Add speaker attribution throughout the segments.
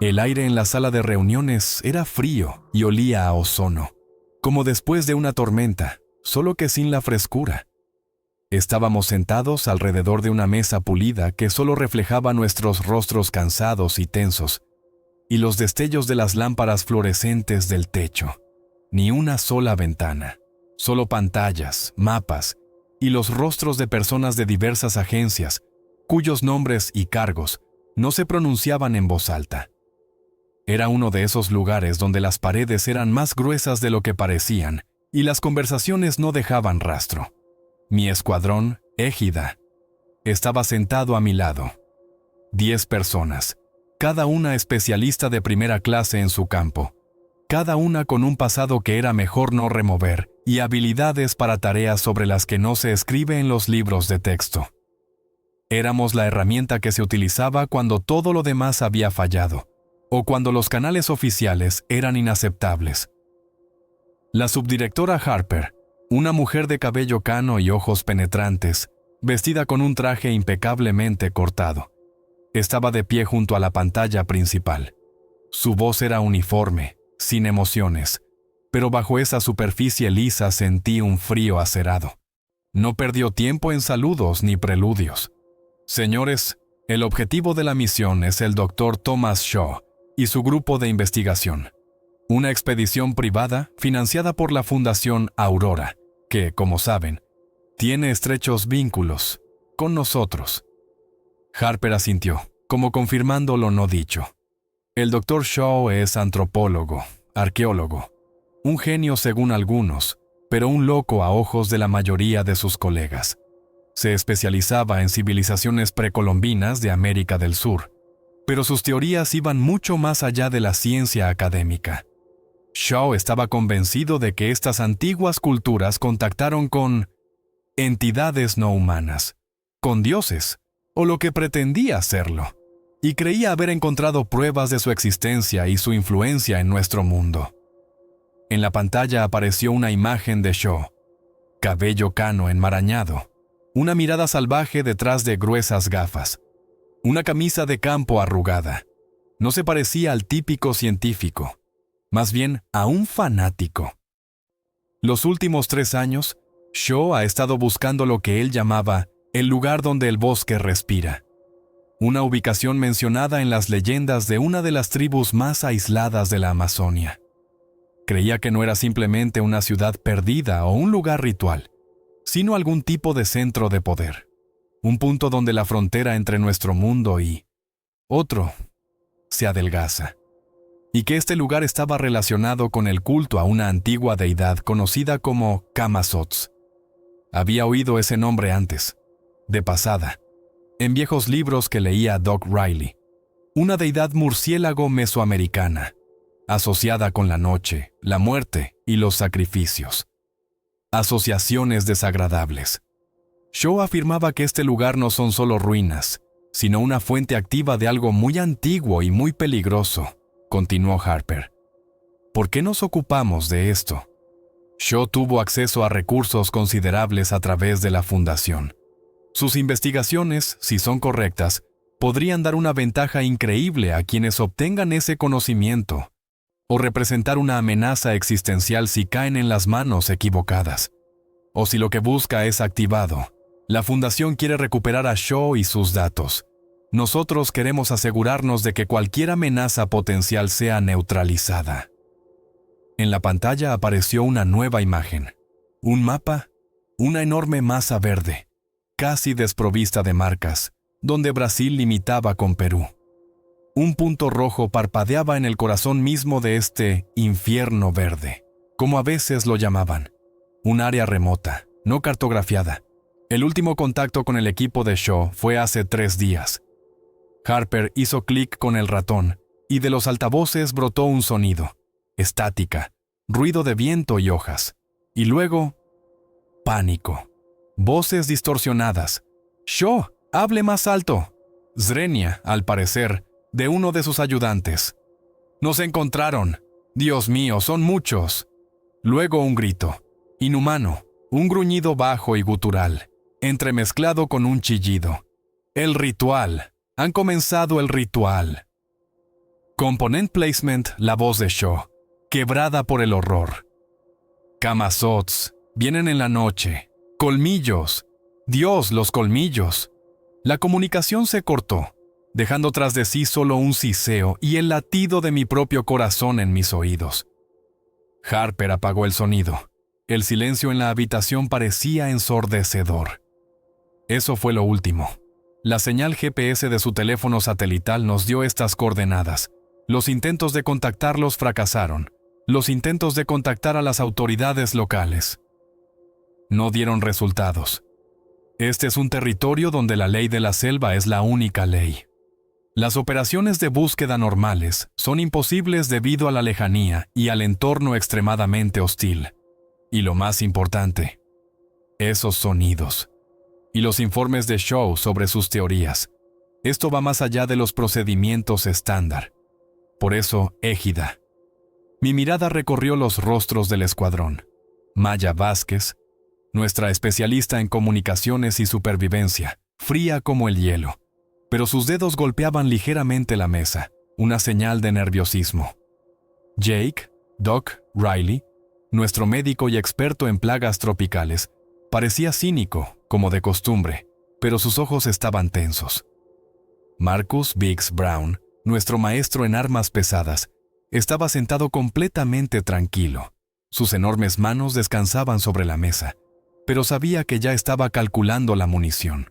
Speaker 1: El aire en la sala de reuniones era frío y olía a ozono, como después de una tormenta, solo que sin la frescura. Estábamos sentados alrededor de una mesa pulida que solo reflejaba nuestros rostros cansados y tensos, y los destellos de las lámparas fluorescentes del techo. Ni una sola ventana, solo pantallas, mapas y los rostros de personas de diversas agencias, cuyos nombres y cargos no se pronunciaban en voz alta. Era uno de esos lugares donde las paredes eran más gruesas de lo que parecían y las conversaciones no dejaban rastro. Mi escuadrón, Égida, estaba sentado a mi lado. 10 personas, cada una especialista de primera clase en su campo, cada una con un pasado que era mejor no remover y habilidades para tareas sobre las que no se escribe en los libros de texto. Éramos la herramienta que se utilizaba cuando todo lo demás había fallado, o cuando los canales oficiales eran inaceptables. La subdirectora Harper, una mujer de cabello cano y ojos penetrantes, vestida con un traje impecablemente cortado, estaba de pie junto a la pantalla principal. Su voz era uniforme, sin emociones, pero bajo esa superficie lisa sentí un frío acerado. No perdió tiempo en saludos ni preludios. Señores, el objetivo de la misión es el Dr. Thomas Shaw y su grupo de investigación. Una expedición privada financiada por la Fundación Aurora, que, como saben, tiene estrechos vínculos con nosotros. Harper asintió, como confirmando lo no dicho. El Dr. Shaw es antropólogo, arqueólogo, un genio según algunos, pero un loco a ojos de la mayoría de sus colegas. Se especializaba en civilizaciones precolombinas de América del Sur, pero sus teorías iban mucho más allá de la ciencia académica. Shaw estaba convencido de que estas antiguas culturas contactaron con entidades no humanas, con dioses, o lo que pretendía serlo, y creía haber encontrado pruebas de su existencia y su influencia en nuestro mundo. En la pantalla apareció una imagen de Shaw, cabello cano enmarañado, una mirada salvaje detrás de gruesas gafas, una camisa de campo arrugada. No se parecía al típico científico, más bien a un fanático. Los últimos 3 años, Shaw ha estado buscando lo que él llamaba el lugar donde el bosque respira, una ubicación mencionada en las leyendas de una de las tribus más aisladas de la Amazonia. Creía que no era simplemente una ciudad perdida o un lugar ritual, sino algún tipo de centro de poder, un punto donde la frontera entre nuestro mundo y otro se adelgaza, y que este lugar estaba relacionado con el culto a una antigua deidad conocida como Camazotz. Había oído ese nombre antes, de pasada, en viejos libros que leía Doc Riley, una deidad murciélago mesoamericana, asociada con la noche, la muerte y los sacrificios. Asociaciones desagradables. Shaw afirmaba que este lugar no son solo ruinas, sino una fuente activa de algo muy antiguo y muy peligroso, continuó Harper. ¿Por qué nos ocupamos de esto? Shaw tuvo acceso a recursos considerables a través de la fundación. Sus investigaciones, si son correctas, podrían dar una ventaja increíble a quienes obtengan ese conocimiento, o representar una amenaza existencial si caen en las manos equivocadas. O si lo que busca es activado, la fundación quiere recuperar a Shaw y sus datos. Nosotros queremos asegurarnos de que cualquier amenaza potencial sea neutralizada. En la pantalla apareció una nueva imagen. Un mapa, una enorme masa verde, casi desprovista de marcas, donde Brasil limitaba con Perú. Un punto rojo parpadeaba en el corazón mismo de este infierno verde, como a veces lo llamaban. Un área remota, no cartografiada. El último contacto con el equipo de Shaw fue hace 3 días. Harper hizo clic con el ratón, y de los altavoces brotó un sonido. Estática, ruido de viento y hojas. Y luego, pánico. Voces distorsionadas. «Shaw, hable más alto». Zrenia, al parecer, de uno de sus ayudantes. «Nos encontraron. Dios mío, son muchos». Luego un grito. Inhumano, un gruñido bajo y gutural, entremezclado con un chillido. «El ritual. Han comenzado el ritual». Component Placement, la voz de Shaw, quebrada por el horror. Camazots, vienen en la noche. Colmillos. Dios, los colmillos. La comunicación se cortó, dejando tras de sí solo un siseo y el latido de mi propio corazón en mis oídos. Harper apagó el sonido. El silencio en la habitación parecía ensordecedor. Eso fue lo último. La señal GPS de su teléfono satelital nos dio estas coordenadas. Los intentos de contactarlos fracasaron. Los intentos de contactar a las autoridades locales no dieron resultados. Este es un territorio donde la ley de la selva es la única ley. Las operaciones de búsqueda normales son imposibles debido a la lejanía y al entorno extremadamente hostil. Y lo más importante, esos sonidos. Y los informes de Shaw sobre sus teorías. Esto va más allá de los procedimientos estándar. Por eso, égida. Mi mirada recorrió los rostros del escuadrón. Maya Vázquez, nuestra especialista en comunicaciones y supervivencia, fría como el hielo, pero sus dedos golpeaban ligeramente la mesa, una señal de nerviosismo. Jake, Doc, Riley, nuestro médico y experto en plagas tropicales, parecía cínico, como de costumbre, pero sus ojos estaban tensos. Marcus Biggs Brown, nuestro maestro en armas pesadas, estaba sentado completamente tranquilo. Sus enormes manos descansaban sobre la mesa, pero sabía que ya estaba calculando la munición.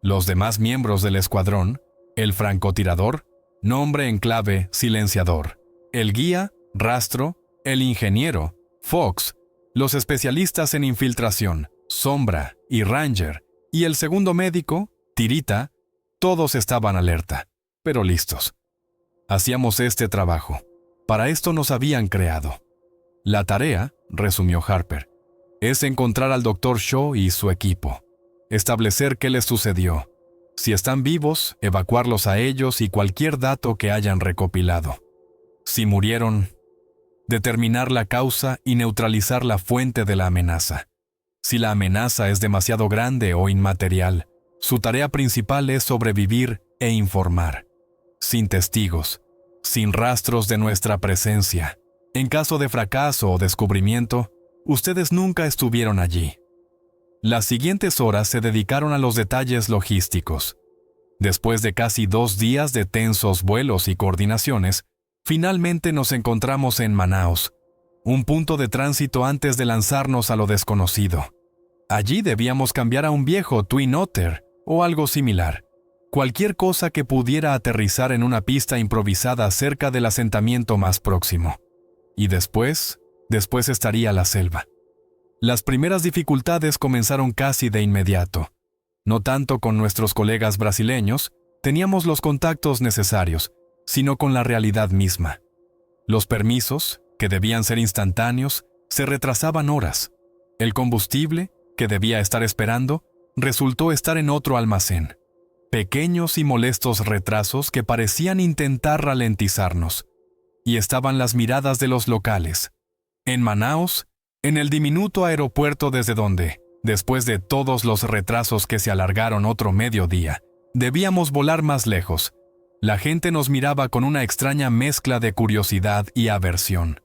Speaker 1: Los demás miembros del escuadrón, el francotirador, nombre en clave silenciador, el guía, rastro, el ingeniero, Fox, los especialistas en infiltración, Sombra y Ranger, y el segundo médico, Tirita, todos estaban alerta, pero listos. Hacíamos este trabajo. Para esto nos habían creado. La tarea, resumió Harper, es encontrar al Dr. Shaw y su equipo, establecer qué les sucedió, si están vivos, evacuarlos a ellos y cualquier dato que hayan recopilado. Si murieron, determinar la causa y neutralizar la fuente de la amenaza. Si la amenaza es demasiado grande o inmaterial, su tarea principal es sobrevivir e informar. Sin testigos, sin rastros de nuestra presencia. En caso de fracaso o descubrimiento, ustedes nunca estuvieron allí. Las siguientes horas se dedicaron a los detalles logísticos. Después de casi 2 días de tensos vuelos y coordinaciones, finalmente nos encontramos en Manaus, un punto de tránsito antes de lanzarnos a lo desconocido. Allí debíamos cambiar a un viejo Twin Otter o algo similar. Cualquier cosa que pudiera aterrizar en una pista improvisada cerca del asentamiento más próximo. Y después estaría la selva. Las primeras dificultades comenzaron casi de inmediato. No tanto con nuestros colegas brasileños, teníamos los contactos necesarios, sino con la realidad misma. Los permisos, que debían ser instantáneos, se retrasaban horas. El combustible, que debía estar esperando, resultó estar en otro almacén. Pequeños y molestos retrasos que parecían intentar ralentizarnos. Y estaban las miradas de los locales. En Manaus, en el diminuto aeropuerto desde donde, después de todos los retrasos que se alargaron otro mediodía, debíamos volar más lejos. La gente nos miraba con una extraña mezcla de curiosidad y aversión.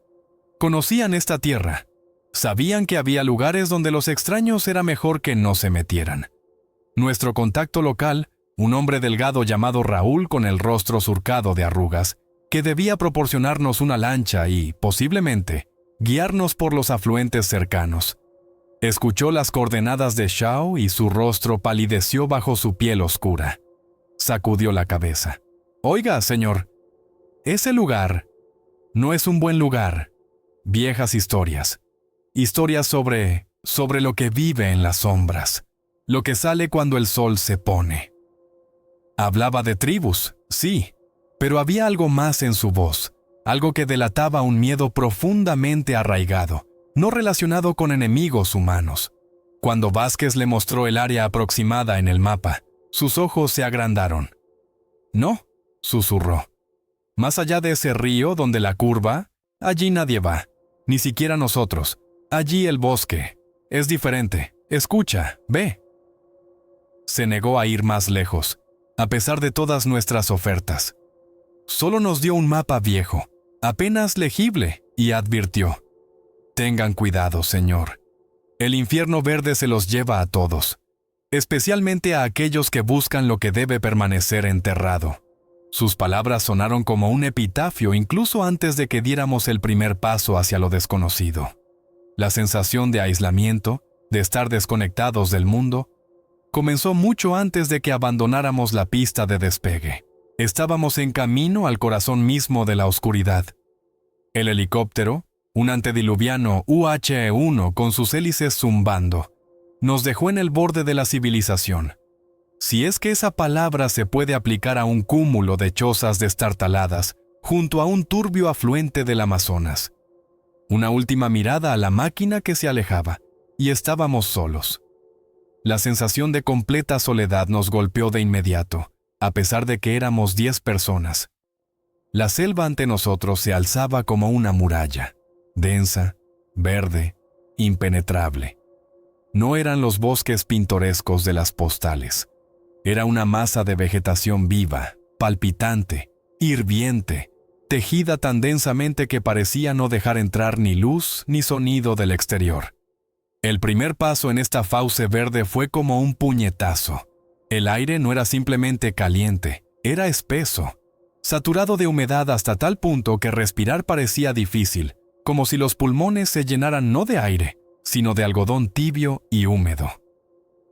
Speaker 1: Conocían esta tierra. Sabían que había lugares donde los extraños era mejor que no se metieran. Nuestro contacto local, un hombre delgado llamado Raúl con el rostro surcado de arrugas, que debía proporcionarnos una lancha y, posiblemente, guiarnos por los afluentes cercanos. Escuchó las coordenadas de Shaw y su rostro palideció bajo su piel oscura. Sacudió la cabeza. «Oiga, señor, ese lugar no es un buen lugar. Viejas historias. Historias sobre lo que vive en las sombras. Lo que sale cuando el sol se pone». Hablaba de tribus, sí, pero había algo más en su voz, algo que delataba un miedo profundamente arraigado, no relacionado con enemigos humanos. Cuando Vázquez le mostró el área aproximada en el mapa, sus ojos se agrandaron. «No», susurró. «Más allá de ese río donde la curva, allí nadie va, ni siquiera nosotros. Allí el bosque. Es diferente. Escucha, ve». Se negó a ir más lejos, a pesar de todas nuestras ofertas. Solo nos dio un mapa viejo, apenas legible, y advirtió: «Tengan cuidado, Señor. El infierno verde se los lleva a todos, especialmente a aquellos que buscan lo que debe permanecer enterrado». Sus palabras sonaron como un epitafio incluso antes de que diéramos el primer paso hacia lo desconocido. La sensación de aislamiento, de estar desconectados del mundo, comenzó mucho antes de que abandonáramos la pista de despegue. Estábamos en camino al corazón mismo de la oscuridad. El helicóptero, un antediluviano UH-1 con sus hélices zumbando, nos dejó en el borde de la civilización. Si es que esa palabra se puede aplicar a un cúmulo de chozas destartaladas junto a un turbio afluente del Amazonas. Una última mirada a la máquina que se alejaba, y estábamos solos. La sensación de completa soledad nos golpeó de inmediato, a pesar de que éramos 10 personas. La selva ante nosotros se alzaba como una muralla, densa, verde, impenetrable. No eran los bosques pintorescos de las postales. Era una masa de vegetación viva, palpitante, hirviente, tejida tan densamente que parecía no dejar entrar ni luz ni sonido del exterior. El primer paso en esta fauce verde fue como un puñetazo. El aire no era simplemente caliente, era espeso, saturado de humedad hasta tal punto que respirar parecía difícil, como si los pulmones se llenaran no de aire, sino de algodón tibio y húmedo.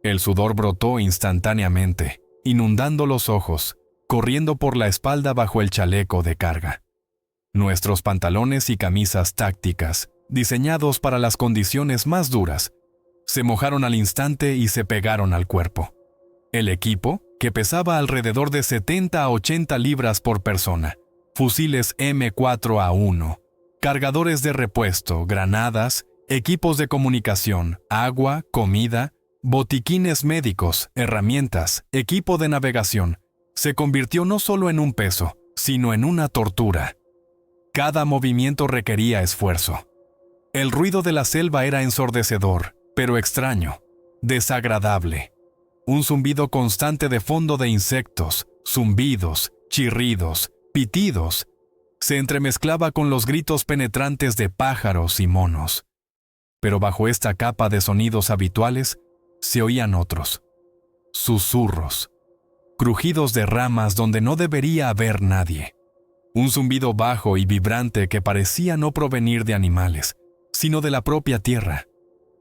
Speaker 1: El sudor brotó instantáneamente, inundando los ojos, corriendo por la espalda bajo el chaleco de carga. Nuestros pantalones y camisas tácticas, diseñados para las condiciones más duras, se mojaron al instante y se pegaron al cuerpo. El equipo, que pesaba alrededor de 70 a 80 libras por persona, fusiles M4A1, cargadores de repuesto, granadas, equipos de comunicación, agua, comida, botiquines médicos, herramientas, equipo de navegación, se convirtió no solo en un peso, sino en una tortura. Cada movimiento requería esfuerzo. El ruido de la selva era ensordecedor, pero extraño, desagradable. Un zumbido constante de fondo de insectos, zumbidos, chirridos, pitidos, se entremezclaba con los gritos penetrantes de pájaros y monos. Pero bajo esta capa de sonidos habituales, se oían otros. Susurros, crujidos de ramas donde no debería haber nadie. Un zumbido bajo y vibrante que parecía no provenir de animales, sino de la propia tierra.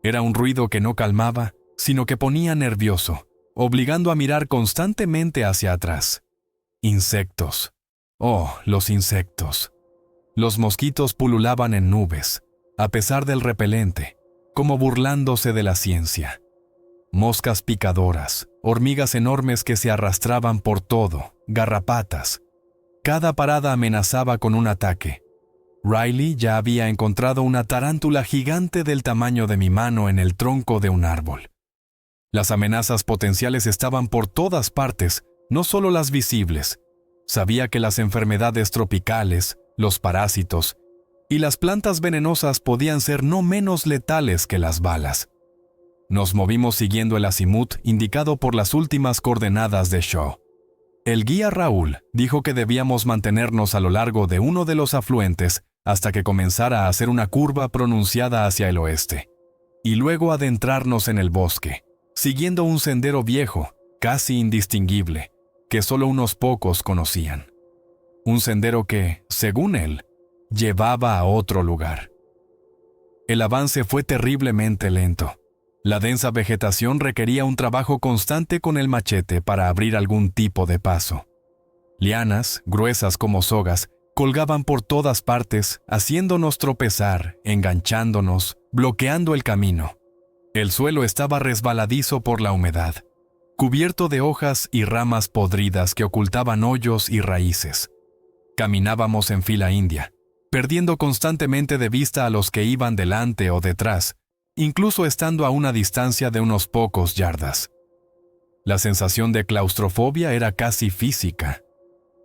Speaker 1: Era un ruido que no calmaba, sino que ponía nervioso, obligando a mirar constantemente hacia atrás. Insectos. Oh, los insectos. Los mosquitos pululaban en nubes, a pesar del repelente, como burlándose de la ciencia. Moscas picadoras, hormigas enormes que se arrastraban por todo, garrapatas. Cada parada amenazaba con un ataque. Riley ya había encontrado una tarántula gigante del tamaño de mi mano en el tronco de un árbol. Las amenazas potenciales estaban por todas partes, no solo las visibles. Sabía que las enfermedades tropicales, los parásitos y las plantas venenosas podían ser no menos letales que las balas. Nos movimos siguiendo el azimut indicado por las últimas coordenadas de Shaw. El guía Raúl dijo que debíamos mantenernos a lo largo de uno de los afluentes hasta que comenzara a hacer una curva pronunciada hacia el oeste, y luego adentrarnos en el bosque, siguiendo un sendero viejo, casi indistinguible, que solo unos pocos conocían. Un sendero que, según él, llevaba a otro lugar. El avance fue terriblemente lento. La densa vegetación requería un trabajo constante con el machete para abrir algún tipo de paso. Lianas, gruesas como sogas, colgaban por todas partes, haciéndonos tropezar, enganchándonos, bloqueando el camino. El suelo estaba resbaladizo por la humedad, cubierto de hojas y ramas podridas que ocultaban hoyos y raíces. Caminábamos en fila india, perdiendo constantemente de vista a los que iban delante o detrás, incluso estando a una distancia de unos pocos yardas. La sensación de claustrofobia era casi física.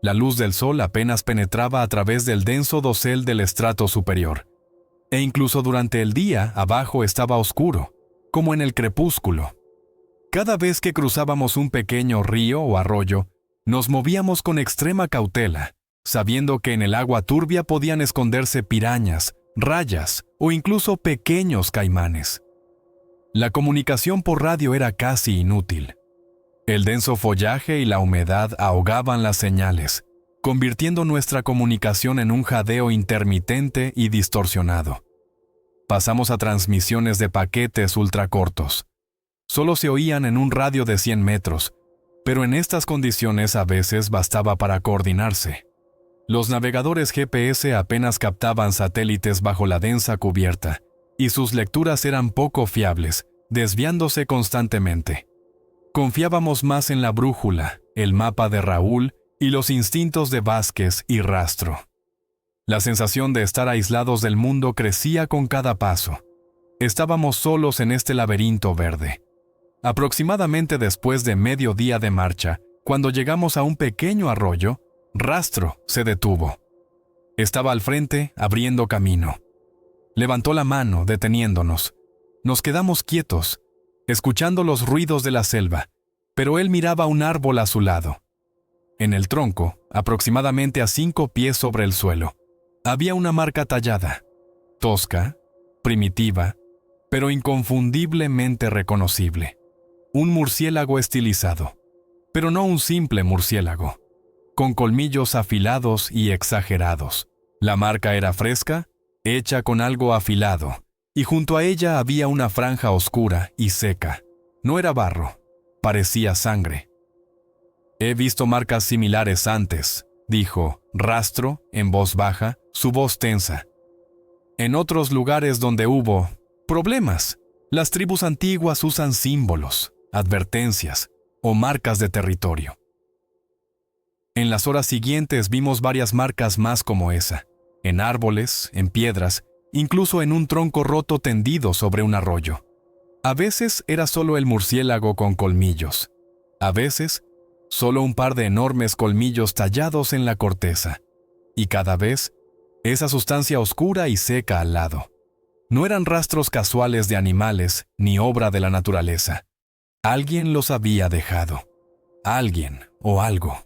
Speaker 1: La luz del sol apenas penetraba a través del denso dosel del estrato superior, e incluso durante el día abajo estaba oscuro, como en el crepúsculo. Cada vez que cruzábamos un pequeño río o arroyo, nos movíamos con extrema cautela, sabiendo que en el agua turbia podían esconderse pirañas, rayas o incluso pequeños caimanes. La comunicación por radio era casi inútil. El denso follaje y la humedad ahogaban las señales, convirtiendo nuestra comunicación en un jadeo intermitente y distorsionado. Pasamos a transmisiones de paquetes ultracortos. Solo se oían en un radio de 100 metros, pero en estas condiciones a veces bastaba para coordinarse. Los navegadores GPS apenas captaban satélites bajo la densa cubierta, y sus lecturas eran poco fiables, desviándose constantemente. Confiábamos más en la brújula, el mapa de Raúl y los instintos de Vázquez y Rastro. La sensación de estar aislados del mundo crecía con cada paso. Estábamos solos en este laberinto verde. Aproximadamente después de medio día de marcha, cuando llegamos a un pequeño arroyo, Rastro se detuvo. Estaba al frente, abriendo camino. Levantó la mano, deteniéndonos. Nos quedamos quietos, escuchando los ruidos de la selva, pero él miraba un árbol a su lado. En el tronco, aproximadamente a 5 pies sobre el suelo, había una marca tallada, tosca, primitiva, pero inconfundiblemente reconocible. Un murciélago estilizado, pero no un simple murciélago, con colmillos afilados y exagerados. La marca era fresca, hecha con algo afilado, y junto a ella había una franja oscura y seca. No era barro, parecía sangre. «He visto marcas similares antes», dijo Rastro en voz baja, su voz tensa. «En otros lugares donde hubo problemas, las tribus antiguas usan símbolos, advertencias o marcas de territorio». En las horas siguientes vimos varias marcas más como esa, en árboles, en piedras, incluso en un tronco roto tendido sobre un arroyo. A veces era solo el murciélago con colmillos. A veces, solo un par de enormes colmillos tallados en la corteza. Y cada vez, esa sustancia oscura y seca al lado. No eran rastros casuales de animales ni obra de la naturaleza. Alguien los había dejado. Alguien o algo.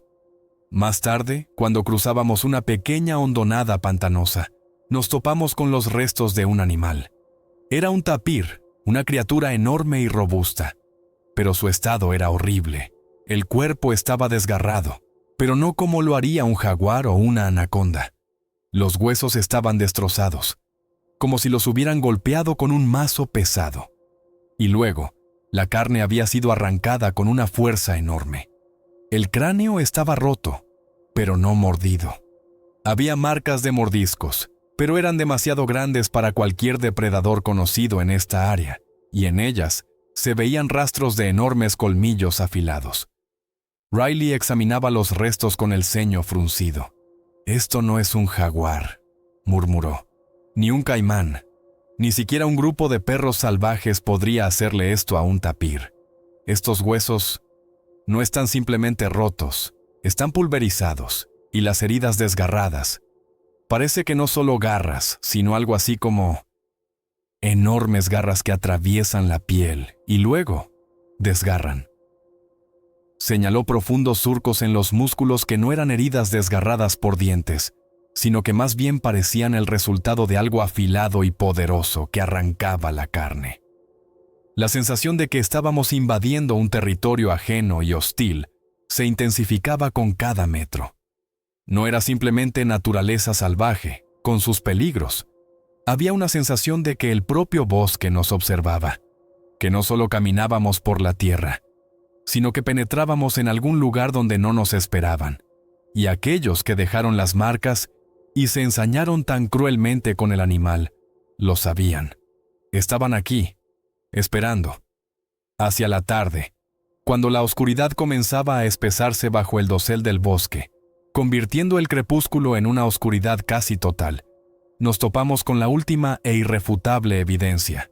Speaker 1: Más tarde, cuando cruzábamos una pequeña hondonada pantanosa, nos topamos con los restos de un animal. Era un tapir, una criatura enorme y robusta. Pero su estado era horrible. El cuerpo estaba desgarrado, pero no como lo haría un jaguar o una anaconda. Los huesos estaban destrozados, como si los hubieran golpeado con un mazo pesado. Y luego, la carne había sido arrancada con una fuerza enorme. El cráneo estaba roto, pero no mordido. Había marcas de mordiscos, pero eran demasiado grandes para cualquier depredador conocido en esta área, y en ellas se veían rastros de enormes colmillos afilados. Riley examinaba los restos con el ceño fruncido. «Esto no es un jaguar», murmuró, «ni un caimán. Ni siquiera un grupo de perros salvajes podría hacerle esto a un tapir. Estos huesos no están simplemente rotos, están pulverizados, y las heridas desgarradas. Parece que no solo garras, sino algo así como enormes garras que atraviesan la piel y luego desgarran». Señaló profundos surcos en los músculos que no eran heridas desgarradas por dientes, sino que más bien parecían el resultado de algo afilado y poderoso que arrancaba la carne. La sensación de que estábamos invadiendo un territorio ajeno y hostil se intensificaba con cada metro. No era simplemente naturaleza salvaje, con sus peligros. Había una sensación de que el propio bosque nos observaba, que no solo caminábamos por la tierra, sino que penetrábamos en algún lugar donde no nos esperaban, y aquellos que dejaron las marcas y se ensañaron tan cruelmente con el animal, lo sabían. Estaban aquí, esperando. Hacia la tarde, cuando la oscuridad comenzaba a espesarse bajo el dosel del bosque, convirtiendo el crepúsculo en una oscuridad casi total, nos topamos con la última e irrefutable evidencia.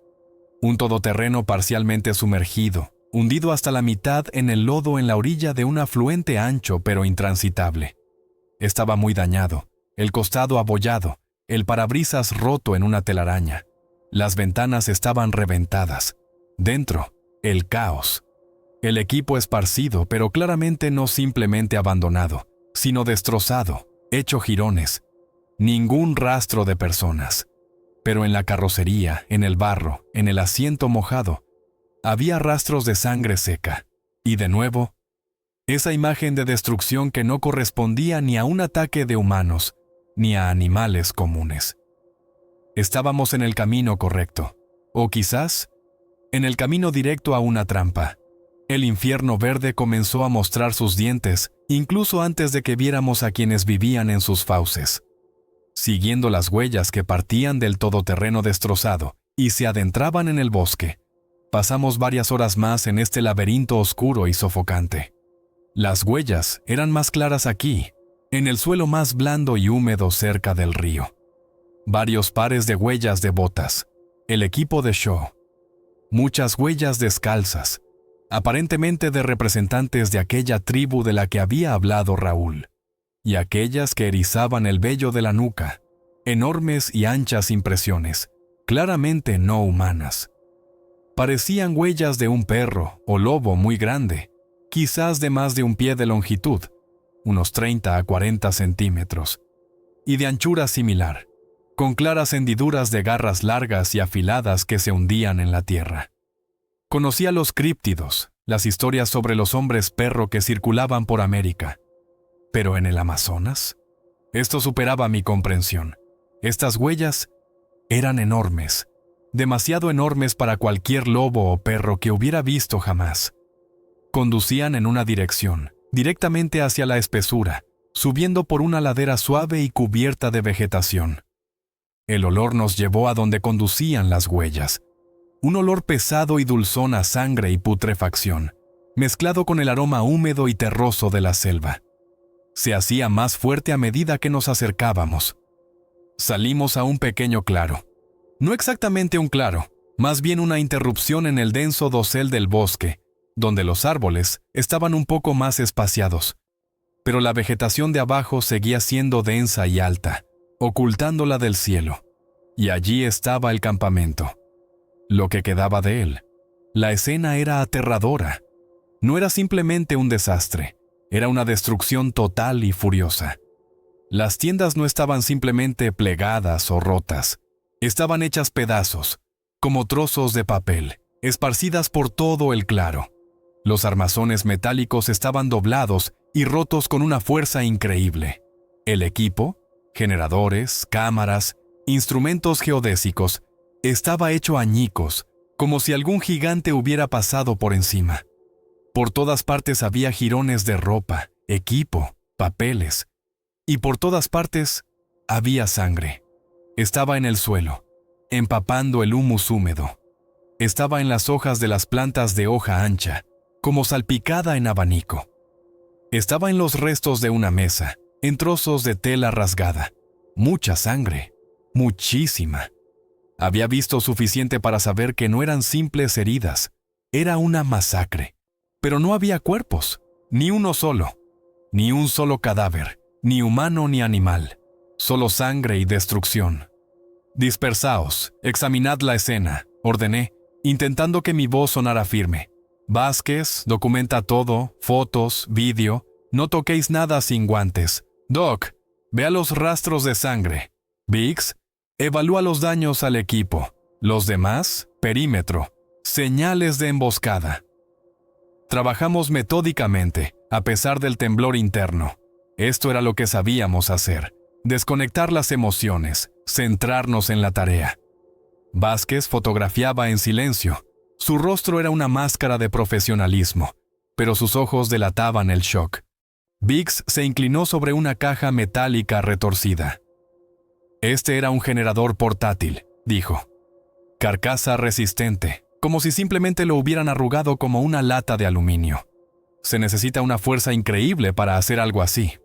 Speaker 1: Un todoterreno parcialmente sumergido, hundido hasta la mitad en el lodo en la orilla de un afluente ancho pero intransitable. Estaba muy dañado, el costado abollado, el parabrisas roto en una telaraña. Las ventanas estaban reventadas. Dentro, el caos. El equipo esparcido, pero claramente no simplemente abandonado, sino destrozado, hecho jirones. Ningún rastro de personas. Pero en la carrocería, en el barro, en el asiento mojado, había rastros de sangre seca. Y de nuevo, esa imagen de destrucción que no correspondía ni a un ataque de humanos, ni a animales comunes. Estábamos en el camino correcto, o quizás en el camino directo a una trampa. El infierno verde comenzó a mostrar sus dientes, incluso antes de que viéramos a quienes vivían en sus fauces. Siguiendo las huellas que partían del todoterreno destrozado y se adentraban en el bosque, pasamos varias horas más en este laberinto oscuro y sofocante. Las huellas eran más claras aquí, en el suelo más blando y húmedo cerca del río. Varios pares de huellas de botas, el equipo de Shaw. Muchas huellas descalzas, aparentemente de representantes de aquella tribu de la que había hablado Raúl, y aquellas que erizaban el vello de la nuca, enormes y anchas impresiones, claramente no humanas. Parecían huellas de un perro o lobo muy grande, quizás de más de un pie de longitud, unos 30 a 40 centímetros, y de anchura similar, con claras hendiduras de garras largas y afiladas que se hundían en la tierra. Conocía los críptidos, las historias sobre los hombres perro que circulaban por América. Pero en el Amazonas, esto superaba mi comprensión. Estas huellas eran enormes, demasiado enormes para cualquier lobo o perro que hubiera visto jamás. Conducían en una dirección, directamente hacia la espesura, subiendo por una ladera suave y cubierta de vegetación. El olor nos llevó a donde conducían las huellas. Un olor pesado y dulzón a sangre y putrefacción, mezclado con el aroma húmedo y terroso de la selva. Se hacía más fuerte a medida que nos acercábamos. Salimos a un pequeño claro. No exactamente un claro, más bien una interrupción en el denso dosel del bosque, donde los árboles estaban un poco más espaciados. Pero la vegetación de abajo seguía siendo densa y alta, ocultándola del cielo. Y allí estaba el campamento. Lo que quedaba de él. La escena era aterradora. No era simplemente un desastre. Era una destrucción total y furiosa. Las tiendas no estaban simplemente plegadas o rotas. Estaban hechas pedazos, como trozos de papel, esparcidas por todo el claro. Los armazones metálicos estaban doblados y rotos con una fuerza increíble. El equipo, generadores, cámaras, instrumentos geodésicos, estaba hecho añicos, como si algún gigante hubiera pasado por encima. Por todas partes había jirones de ropa, equipo, papeles, y por todas partes había sangre. Estaba en el suelo, empapando el humus húmedo. Estaba en las hojas de las plantas de hoja ancha, como salpicada en abanico. Estaba en los restos de una mesa, en trozos de tela rasgada. Mucha sangre, muchísima. Había visto suficiente para saber que no eran simples heridas, era una masacre. Pero no había cuerpos, ni uno solo, ni un solo cadáver, ni humano ni animal, solo sangre y destrucción. Dispersaos, examinad la escena, ordené, intentando que mi voz sonara firme. Vázquez, documenta todo, fotos, vídeo, no toquéis nada sin guantes. Doc, vea los rastros de sangre. Biggs, evalúa los daños al equipo. Los demás, perímetro, señales de emboscada. Trabajamos metódicamente, a pesar del temblor interno. Esto era lo que sabíamos hacer. Desconectar las emociones, centrarnos en la tarea. Vázquez fotografiaba en silencio. Su rostro era una máscara de profesionalismo, pero sus ojos delataban el shock. Biggs se inclinó sobre una caja metálica retorcida. Este era un generador portátil, dijo. Carcasa resistente, como si simplemente lo hubieran arrugado como una lata de aluminio. Se necesita una fuerza increíble para hacer algo así.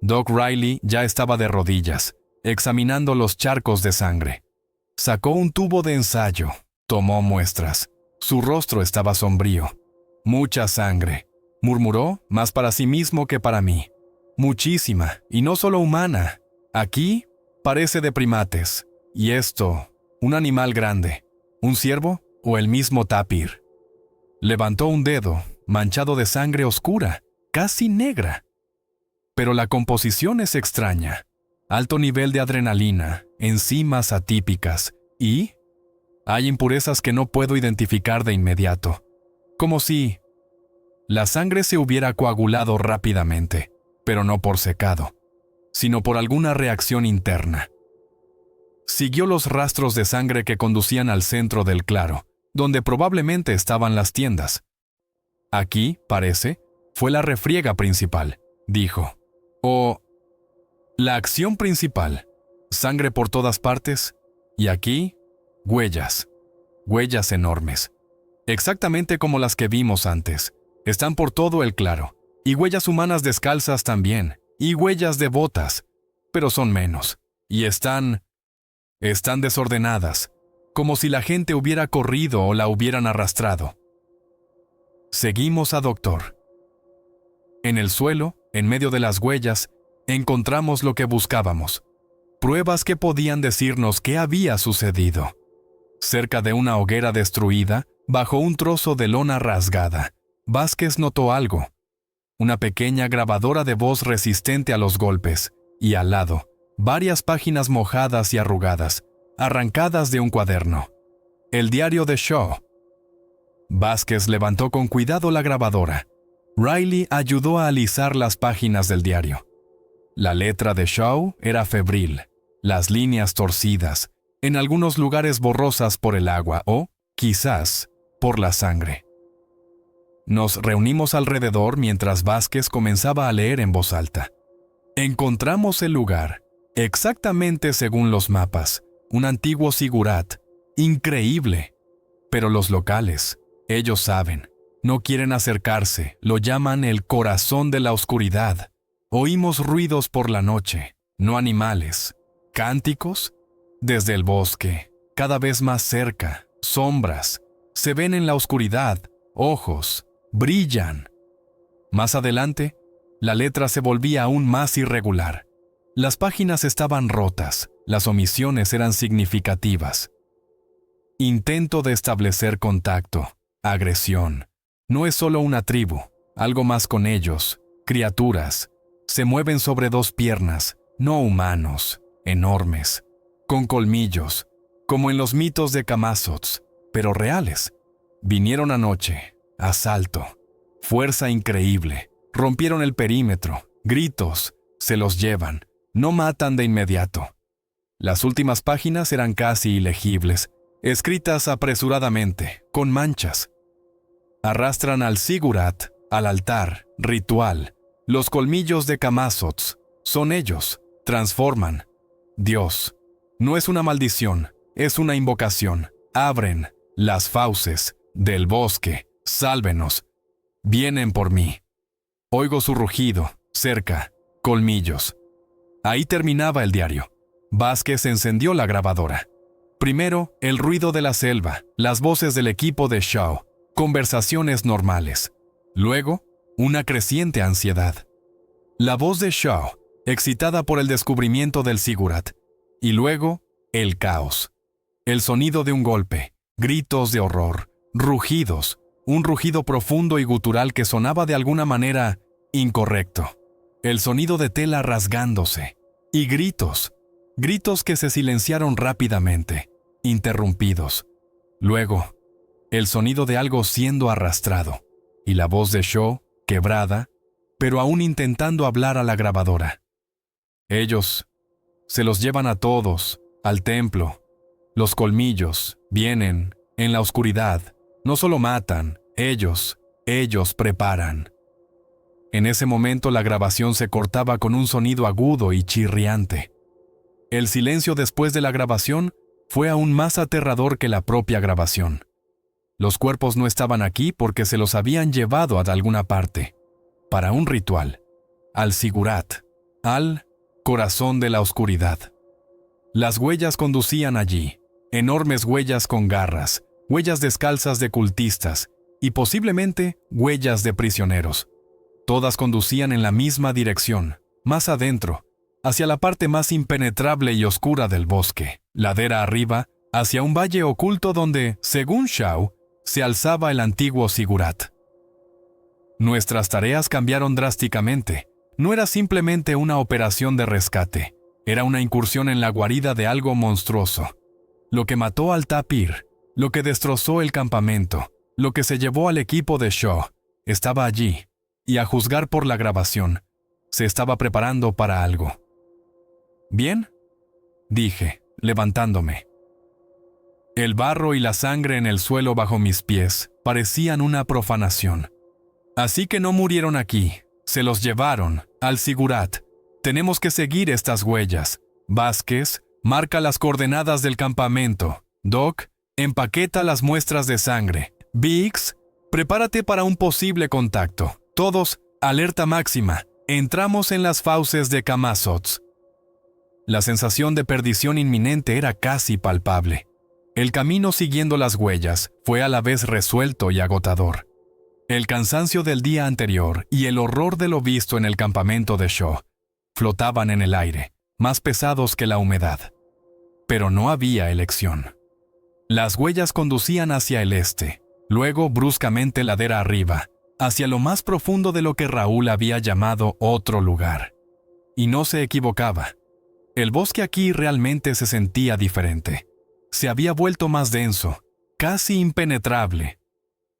Speaker 1: Doc Riley ya estaba de rodillas, examinando los charcos de sangre. Sacó un tubo de ensayo, tomó muestras. Su rostro estaba sombrío. Mucha sangre, murmuró, más para sí mismo que para mí. Muchísima, y no solo humana. Aquí parece de primates. Y esto, un animal grande. ¿Un ciervo o el mismo tapir? Levantó un dedo, manchado de sangre oscura, casi negra. pero la composición es extraña. Alto nivel de adrenalina, enzimas atípicas y hay impurezas que no puedo identificar de inmediato, como si la sangre se hubiera coagulado rápidamente, pero no por secado, sino por alguna reacción interna. Siguió los rastros de sangre que conducían al centro del claro, donde probablemente estaban las tiendas. Aquí, parece, fue la refriega principal, dijo. O la acción principal, sangre por todas partes, y aquí, huellas enormes, exactamente como las que vimos antes. Están por todo el claro, y huellas humanas descalzas también, y huellas de botas, pero son menos, y están desordenadas, como si la gente hubiera corrido o la hubieran arrastrado. Seguimos a Doctor. En el suelo, en medio de las huellas, encontramos lo que buscábamos, pruebas que podían decirnos qué había sucedido. Cerca de una hoguera destruida, bajo un trozo de lona rasgada, Vázquez notó algo, una pequeña grabadora de voz resistente a los golpes, y al lado, varias páginas mojadas y arrugadas, arrancadas de un cuaderno. El diario de Shaw. Vázquez levantó con cuidado la grabadora. Riley ayudó a alisar las páginas del diario. La letra de Shaw era febril, las líneas torcidas, en algunos lugares borrosas por el agua o, quizás, por la sangre. Nos reunimos alrededor mientras Vázquez comenzaba a leer en voz alta. Encontramos el lugar, exactamente según los mapas, un antiguo zigurat, increíble. Pero los locales, ellos saben, no quieren acercarse, lo llaman el corazón de la oscuridad. Oímos ruidos por la noche, no animales, cánticos, desde el bosque, cada vez más cerca, sombras, se ven en la oscuridad, ojos, brillan. Más adelante, la letra se volvía aún más irregular. Las páginas estaban rotas, las omisiones eran significativas. Intento de establecer contacto, agresión. No es solo una tribu, algo más con ellos, criaturas. Se mueven sobre dos piernas, no humanos, enormes, con colmillos, como en los mitos de Camazotz, pero reales. Vinieron anoche, asalto, fuerza increíble, rompieron el perímetro, gritos, se los llevan, no matan de inmediato. Las últimas páginas eran casi ilegibles, escritas apresuradamente, con manchas. Arrastran al zigurat, al altar, ritual. Los colmillos de Camazotz, son ellos, transforman. Dios, no es una maldición, es una invocación. Abren las fauces del bosque, sálvenos. Vienen por mí. Oigo su rugido, cerca, colmillos. Ahí terminaba el diario. Vázquez encendió la grabadora. Primero, el ruido de la selva, las voces del equipo de Shaw, conversaciones normales. Luego, una creciente ansiedad. La voz de Shaw, excitada por el descubrimiento del zigurat. Y luego, el caos. El sonido de un golpe, gritos de horror, rugidos, un rugido profundo y gutural que sonaba de alguna manera incorrecto. El sonido de tela rasgándose. Y gritos que se silenciaron rápidamente, interrumpidos. Luego, el sonido de algo siendo arrastrado, y la voz de Shaw, quebrada, pero aún intentando hablar a la grabadora. Ellos se los llevan a todos, al templo. Los colmillos vienen, en la oscuridad, no solo matan, ellos preparan. En ese momento la grabación se cortaba con un sonido agudo y chirriante. El silencio después de la grabación fue aún más aterrador que la propia grabación. Los cuerpos no estaban aquí porque se los habían llevado a alguna parte, para un ritual, al zigurat, al corazón de la oscuridad. Las huellas conducían allí, enormes huellas con garras, huellas descalzas de cultistas y posiblemente huellas de prisioneros. Todas conducían en la misma dirección, más adentro, hacia la parte más impenetrable y oscura del bosque, ladera arriba, hacia un valle oculto donde, según Shaw, se alzaba el antiguo zigurat. Nuestras tareas cambiaron drásticamente. No era simplemente una operación de rescate, era una incursión en la guarida de algo monstruoso. Lo que mató al tapir, lo que destrozó el campamento, lo que se llevó al equipo de Shaw, estaba allí, y a juzgar por la grabación, se estaba preparando para algo. «¿Bien?», dije, levantándome. El barro y la sangre en el suelo bajo mis pies parecían una profanación. «Así que no murieron aquí, se los llevaron, al Sigurat. Tenemos que seguir estas huellas. Vázquez, marca las coordenadas del campamento. Doc, empaqueta las muestras de sangre. Biggs, prepárate para un posible contacto. Todos, alerta máxima. Entramos en las fauces de Camazotz». La sensación de perdición inminente era casi palpable. El camino siguiendo las huellas fue a la vez resuelto y agotador. El cansancio del día anterior y el horror de lo visto en el campamento de Shaw flotaban en el aire, más pesados que la humedad. Pero no había elección. Las huellas conducían hacia el este, luego bruscamente ladera arriba, hacia lo más profundo de lo que Raúl había llamado otro lugar. Y no se equivocaba. El bosque aquí realmente se sentía diferente. Se había vuelto más denso, casi impenetrable.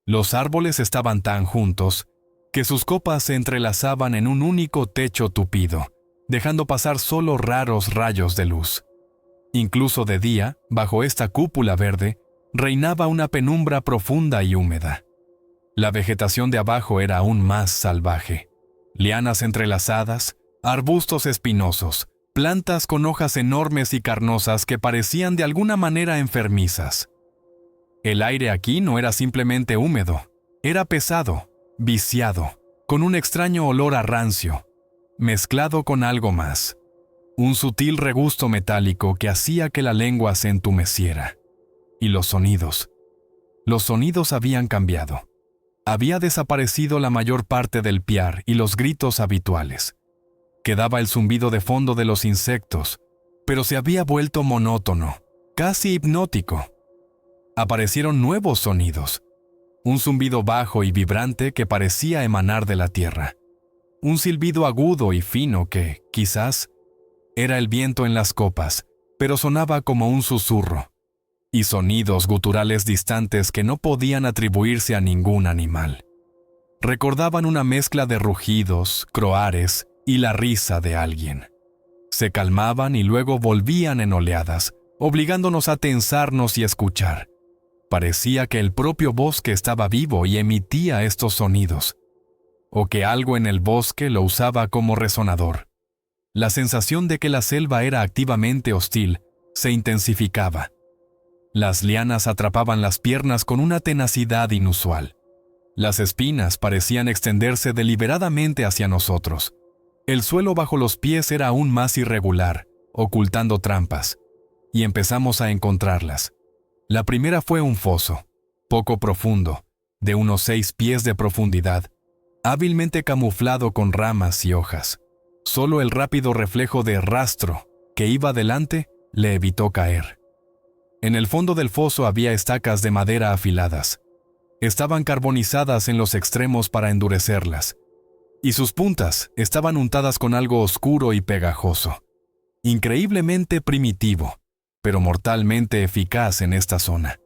Speaker 1: Los árboles estaban tan juntos que sus copas se entrelazaban en un único techo tupido, dejando pasar solo raros rayos de luz. Incluso de día, bajo esta cúpula verde, reinaba una penumbra profunda y húmeda. La vegetación de abajo era aún más salvaje. Lianas entrelazadas, arbustos espinosos, plantas con hojas enormes y carnosas que parecían de alguna manera enfermizas. El aire aquí no era simplemente húmedo, era pesado, viciado, con un extraño olor a rancio, mezclado con algo más. Un sutil regusto metálico que hacía que la lengua se entumeciera. Y los sonidos habían cambiado. Había desaparecido la mayor parte del piar y los gritos habituales. Quedaba el zumbido de fondo de los insectos, pero se había vuelto monótono, casi hipnótico. Aparecieron nuevos sonidos. Un zumbido bajo y vibrante que parecía emanar de la tierra. Un silbido agudo y fino que, quizás, era el viento en las copas, pero sonaba como un susurro. Y sonidos guturales distantes que no podían atribuirse a ningún animal. Recordaban una mezcla de rugidos, croares y la risa de alguien. Se calmaban y luego volvían en oleadas, obligándonos a tensarnos y escuchar. Parecía que el propio bosque estaba vivo y emitía estos sonidos, o que algo en el bosque lo usaba como resonador. La sensación de que la selva era activamente hostil se intensificaba. Las lianas atrapaban las piernas con una tenacidad inusual. Las espinas parecían extenderse deliberadamente hacia nosotros. El suelo bajo los pies era aún más irregular, ocultando trampas, y empezamos a encontrarlas. La primera fue un foso, poco profundo, de unos 6 pies de profundidad, hábilmente camuflado con ramas y hojas. Solo el rápido reflejo de rastro que iba delante le evitó caer. En el fondo del foso había estacas de madera afiladas. Estaban carbonizadas en los extremos para endurecerlas, y sus puntas estaban untadas con algo oscuro y pegajoso. Increíblemente primitivo, pero mortalmente eficaz en esta zona.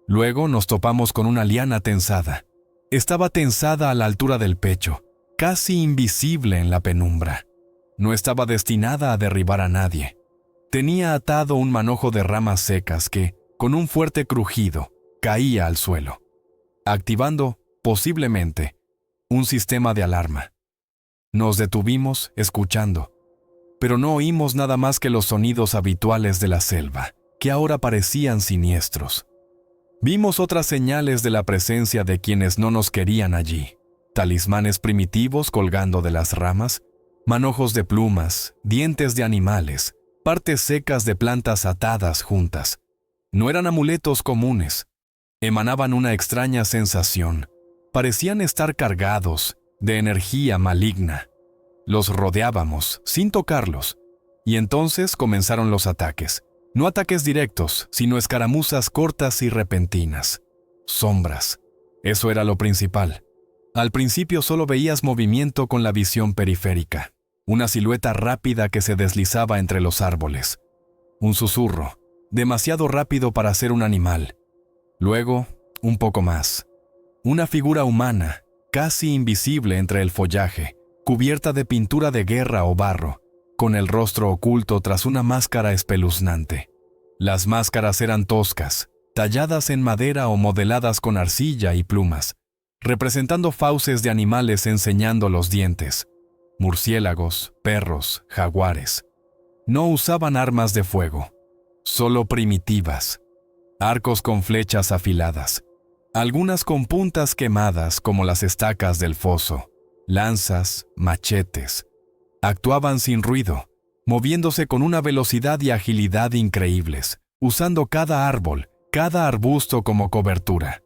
Speaker 1: Luego nos topamos con una liana tensada. Estaba tensada a la altura del pecho, casi invisible en la penumbra. No estaba destinada a derribar a nadie. Tenía atado un manojo de ramas secas que, con un fuerte crujido, caía al suelo, activando, posiblemente, un sistema de alarma. Nos detuvimos escuchando, pero no oímos nada más que los sonidos habituales de la selva, que ahora parecían siniestros. Vimos otras señales de la presencia de quienes no nos querían allí. Talismanes primitivos colgando de las ramas, manojos de plumas, dientes de animales, partes secas de plantas atadas juntas. No eran amuletos comunes. Emanaban una extraña sensación. Parecían estar cargados de energía maligna. Los rodeábamos, sin tocarlos, y entonces comenzaron los ataques. No ataques directos, sino escaramuzas cortas y repentinas. Sombras. Eso era lo principal. Al principio solo veías movimiento con la visión periférica, una silueta rápida que se deslizaba entre los árboles. Un susurro, demasiado rápido para ser un animal. Luego, un poco más. Una figura humana, casi invisible entre el follaje, cubierta de pintura de guerra o barro, con el rostro oculto tras una máscara espeluznante. Las máscaras eran toscas, talladas en madera o modeladas con arcilla y plumas, representando fauces de animales enseñando los dientes. Murciélagos, perros, jaguares. No usaban armas de fuego, solo primitivas. Arcos con flechas afiladas, algunas con puntas quemadas como las estacas del foso, lanzas, machetes. Actuaban sin ruido, moviéndose con una velocidad y agilidad increíbles, usando cada árbol, cada arbusto como cobertura.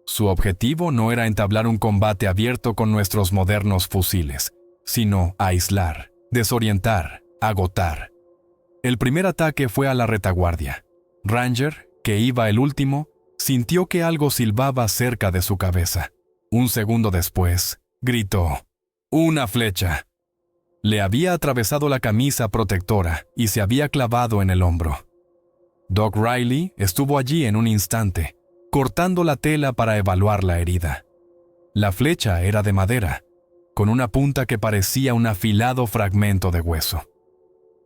Speaker 1: Su objetivo no era entablar un combate abierto con nuestros modernos fusiles, sino aislar, desorientar, agotar. El primer ataque fue a la retaguardia. Ranger, que iba el último, sintió que algo silbaba cerca de su cabeza. Un segundo después, gritó: ¡una flecha! Le había atravesado la camisa protectora y se había clavado en el hombro. Doc Riley estuvo allí en un instante, cortando la tela para evaluar la herida. La flecha era de madera, con una punta que parecía un afilado fragmento de hueso.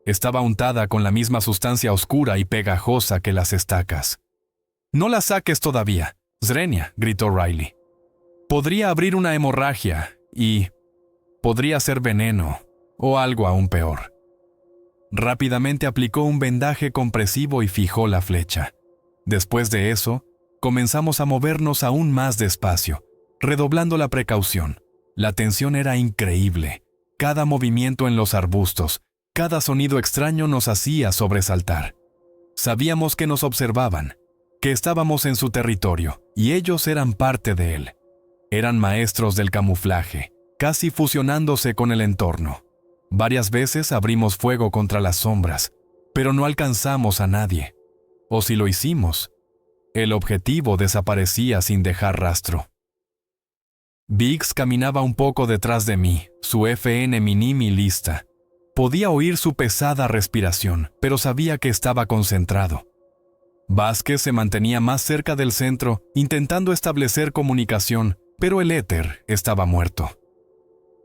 Speaker 1: Estaba untada con la misma sustancia oscura y pegajosa que las estacas. «No la saques todavía, Zrenia», gritó Riley. «Podría abrir una hemorragia y podría ser veneno o algo aún peor». Rápidamente aplicó un vendaje compresivo y fijó la flecha. Después de eso, comenzamos a movernos aún más despacio, redoblando la precaución. La tensión era increíble. Cada movimiento en los arbustos, cada sonido extraño nos hacía sobresaltar. Sabíamos que nos observaban, que estábamos en su territorio, y ellos eran parte de él. Eran maestros del camuflaje, casi fusionándose con el entorno. Varias veces abrimos fuego contra las sombras, pero no alcanzamos a nadie. O si lo hicimos, el objetivo desaparecía sin dejar rastro. Biggs caminaba un poco detrás de mí, su FN Minimi lista. Podía oír su pesada respiración, pero sabía que estaba concentrado. Vázquez se mantenía más cerca del centro, intentando establecer comunicación, pero el éter estaba muerto.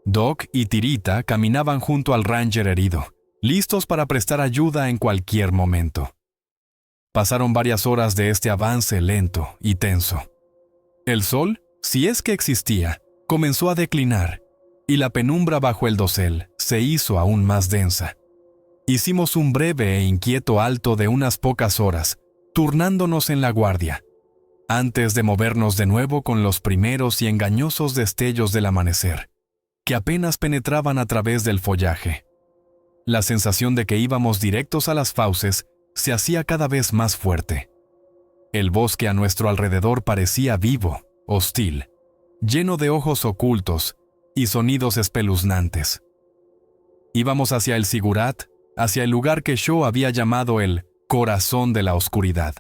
Speaker 1: Doc y Tirita caminaban junto al Ranger herido, listos para prestar ayuda en cualquier momento. Pasaron varias horas de este avance lento y tenso. El sol, si es que existía, comenzó a declinar, y la penumbra bajo el dosel se hizo aún más densa. Hicimos un breve e inquieto alto de unas pocas horas, turnándonos en la guardia, antes de movernos de nuevo con los primeros y engañosos destellos del amanecer, que apenas penetraban a través del follaje. La sensación de que íbamos directos a las fauces se hacía cada vez más fuerte. El bosque a nuestro alrededor parecía vivo, hostil, lleno de ojos ocultos y sonidos espeluznantes. Íbamos hacia el Sigurat, hacia el lugar que Shaw había llamado el corazón de la oscuridad,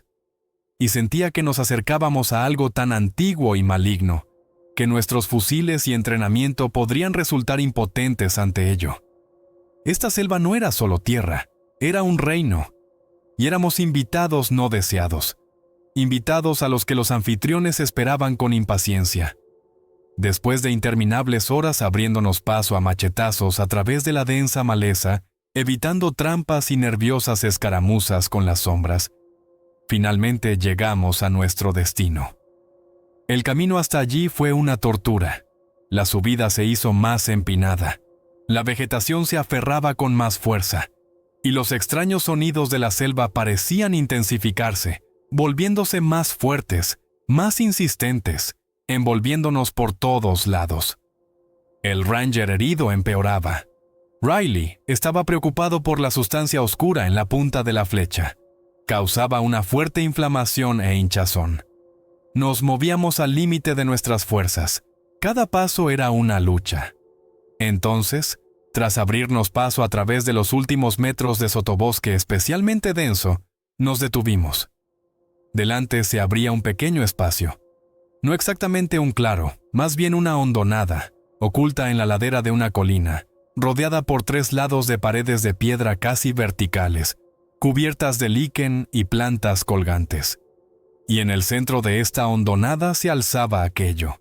Speaker 1: y sentía que nos acercábamos a algo tan antiguo y maligno, que nuestros fusiles y entrenamiento podrían resultar impotentes ante ello. Esta selva no era solo tierra, era un reino, y éramos invitados no deseados, invitados a los que los anfitriones esperaban con impaciencia. Después de interminables horas abriéndonos paso a machetazos a través de la densa maleza, evitando trampas y nerviosas escaramuzas con las sombras, finalmente llegamos a nuestro destino. El camino hasta allí fue una tortura. La subida se hizo más empinada. La vegetación se aferraba con más fuerza, y los extraños sonidos de la selva parecían intensificarse, volviéndose más fuertes, más insistentes, envolviéndonos por todos lados. El Ranger herido empeoraba. Riley estaba preocupado por la sustancia oscura en la punta de la flecha. Causaba una fuerte inflamación e hinchazón. Nos movíamos al límite de nuestras fuerzas. Cada paso era una lucha. Entonces, tras abrirnos paso a través de los últimos metros de sotobosque especialmente denso, nos detuvimos. Delante se abría un pequeño espacio. No exactamente un claro, más bien una hondonada, oculta en la ladera de una colina, rodeada por 3 lados de paredes de piedra casi verticales, cubiertas de líquen y plantas colgantes. Y en el centro de esta hondonada se alzaba aquello.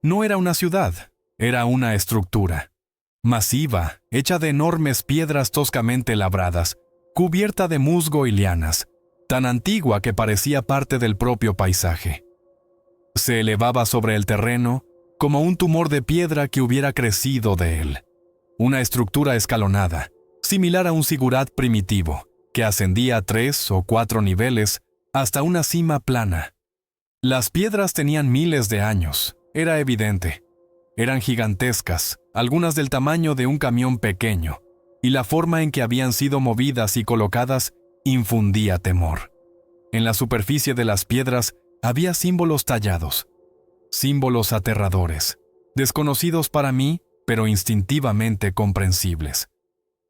Speaker 1: No era una ciudad, era una estructura. Masiva, hecha de enormes piedras toscamente labradas, cubierta de musgo y lianas, tan antigua que parecía parte del propio paisaje. Se elevaba sobre el terreno como un tumor de piedra que hubiera crecido de él. Una estructura escalonada, similar a un zigurat primitivo, que ascendía 3 o 4 niveles hasta una cima plana. Las piedras tenían miles de años, era evidente. Eran gigantescas, algunas del tamaño de un camión pequeño, y la forma en que habían sido movidas y colocadas infundía temor. En la superficie de las piedras había símbolos tallados, símbolos aterradores, desconocidos para mí, pero instintivamente comprensibles.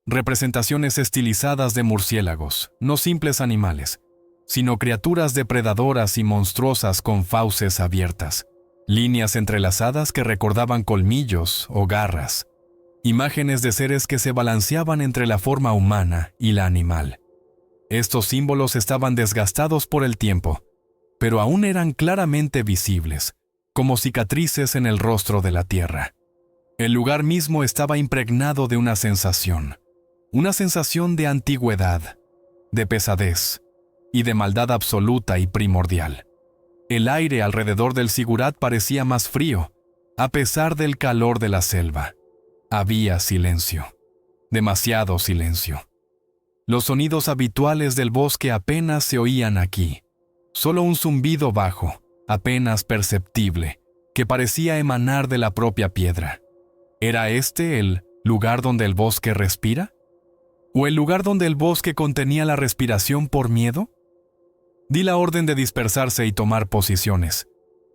Speaker 1: Representaciones estilizadas de murciélagos, no simples animales, sino criaturas depredadoras y monstruosas con fauces abiertas, líneas entrelazadas que recordaban colmillos o garras, imágenes de seres que se balanceaban entre la forma humana y la animal. Estos símbolos estaban desgastados por el tiempo, pero aún eran claramente visibles, como cicatrices en el rostro de la tierra. El lugar mismo estaba impregnado de una sensación de antigüedad, de pesadez y de maldad absoluta y primordial. El aire alrededor del zigurat parecía más frío, a pesar del calor de la selva. Había silencio, demasiado silencio. Los sonidos habituales del bosque apenas se oían aquí, solo un zumbido bajo, apenas perceptible, que parecía emanar de la propia piedra. ¿Era este el lugar donde el bosque respira? ¿O el lugar donde el bosque contenía la respiración por miedo? Di la orden de dispersarse y tomar posiciones.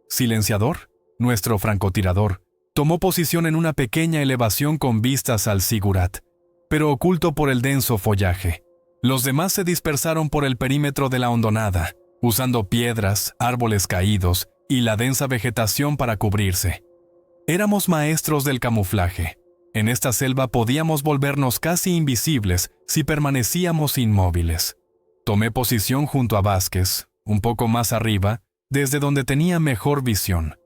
Speaker 1: Silenciador, nuestro francotirador, tomó posición en una pequeña elevación con vistas al zigurat, pero oculto por el denso follaje. Los demás se dispersaron por el perímetro de la hondonada, usando piedras, árboles caídos y la densa vegetación para cubrirse. Éramos maestros del camuflaje. En esta selva podíamos volvernos casi invisibles si permanecíamos inmóviles. Tomé posición junto a Vázquez, un poco más arriba, desde donde tenía mejor visión.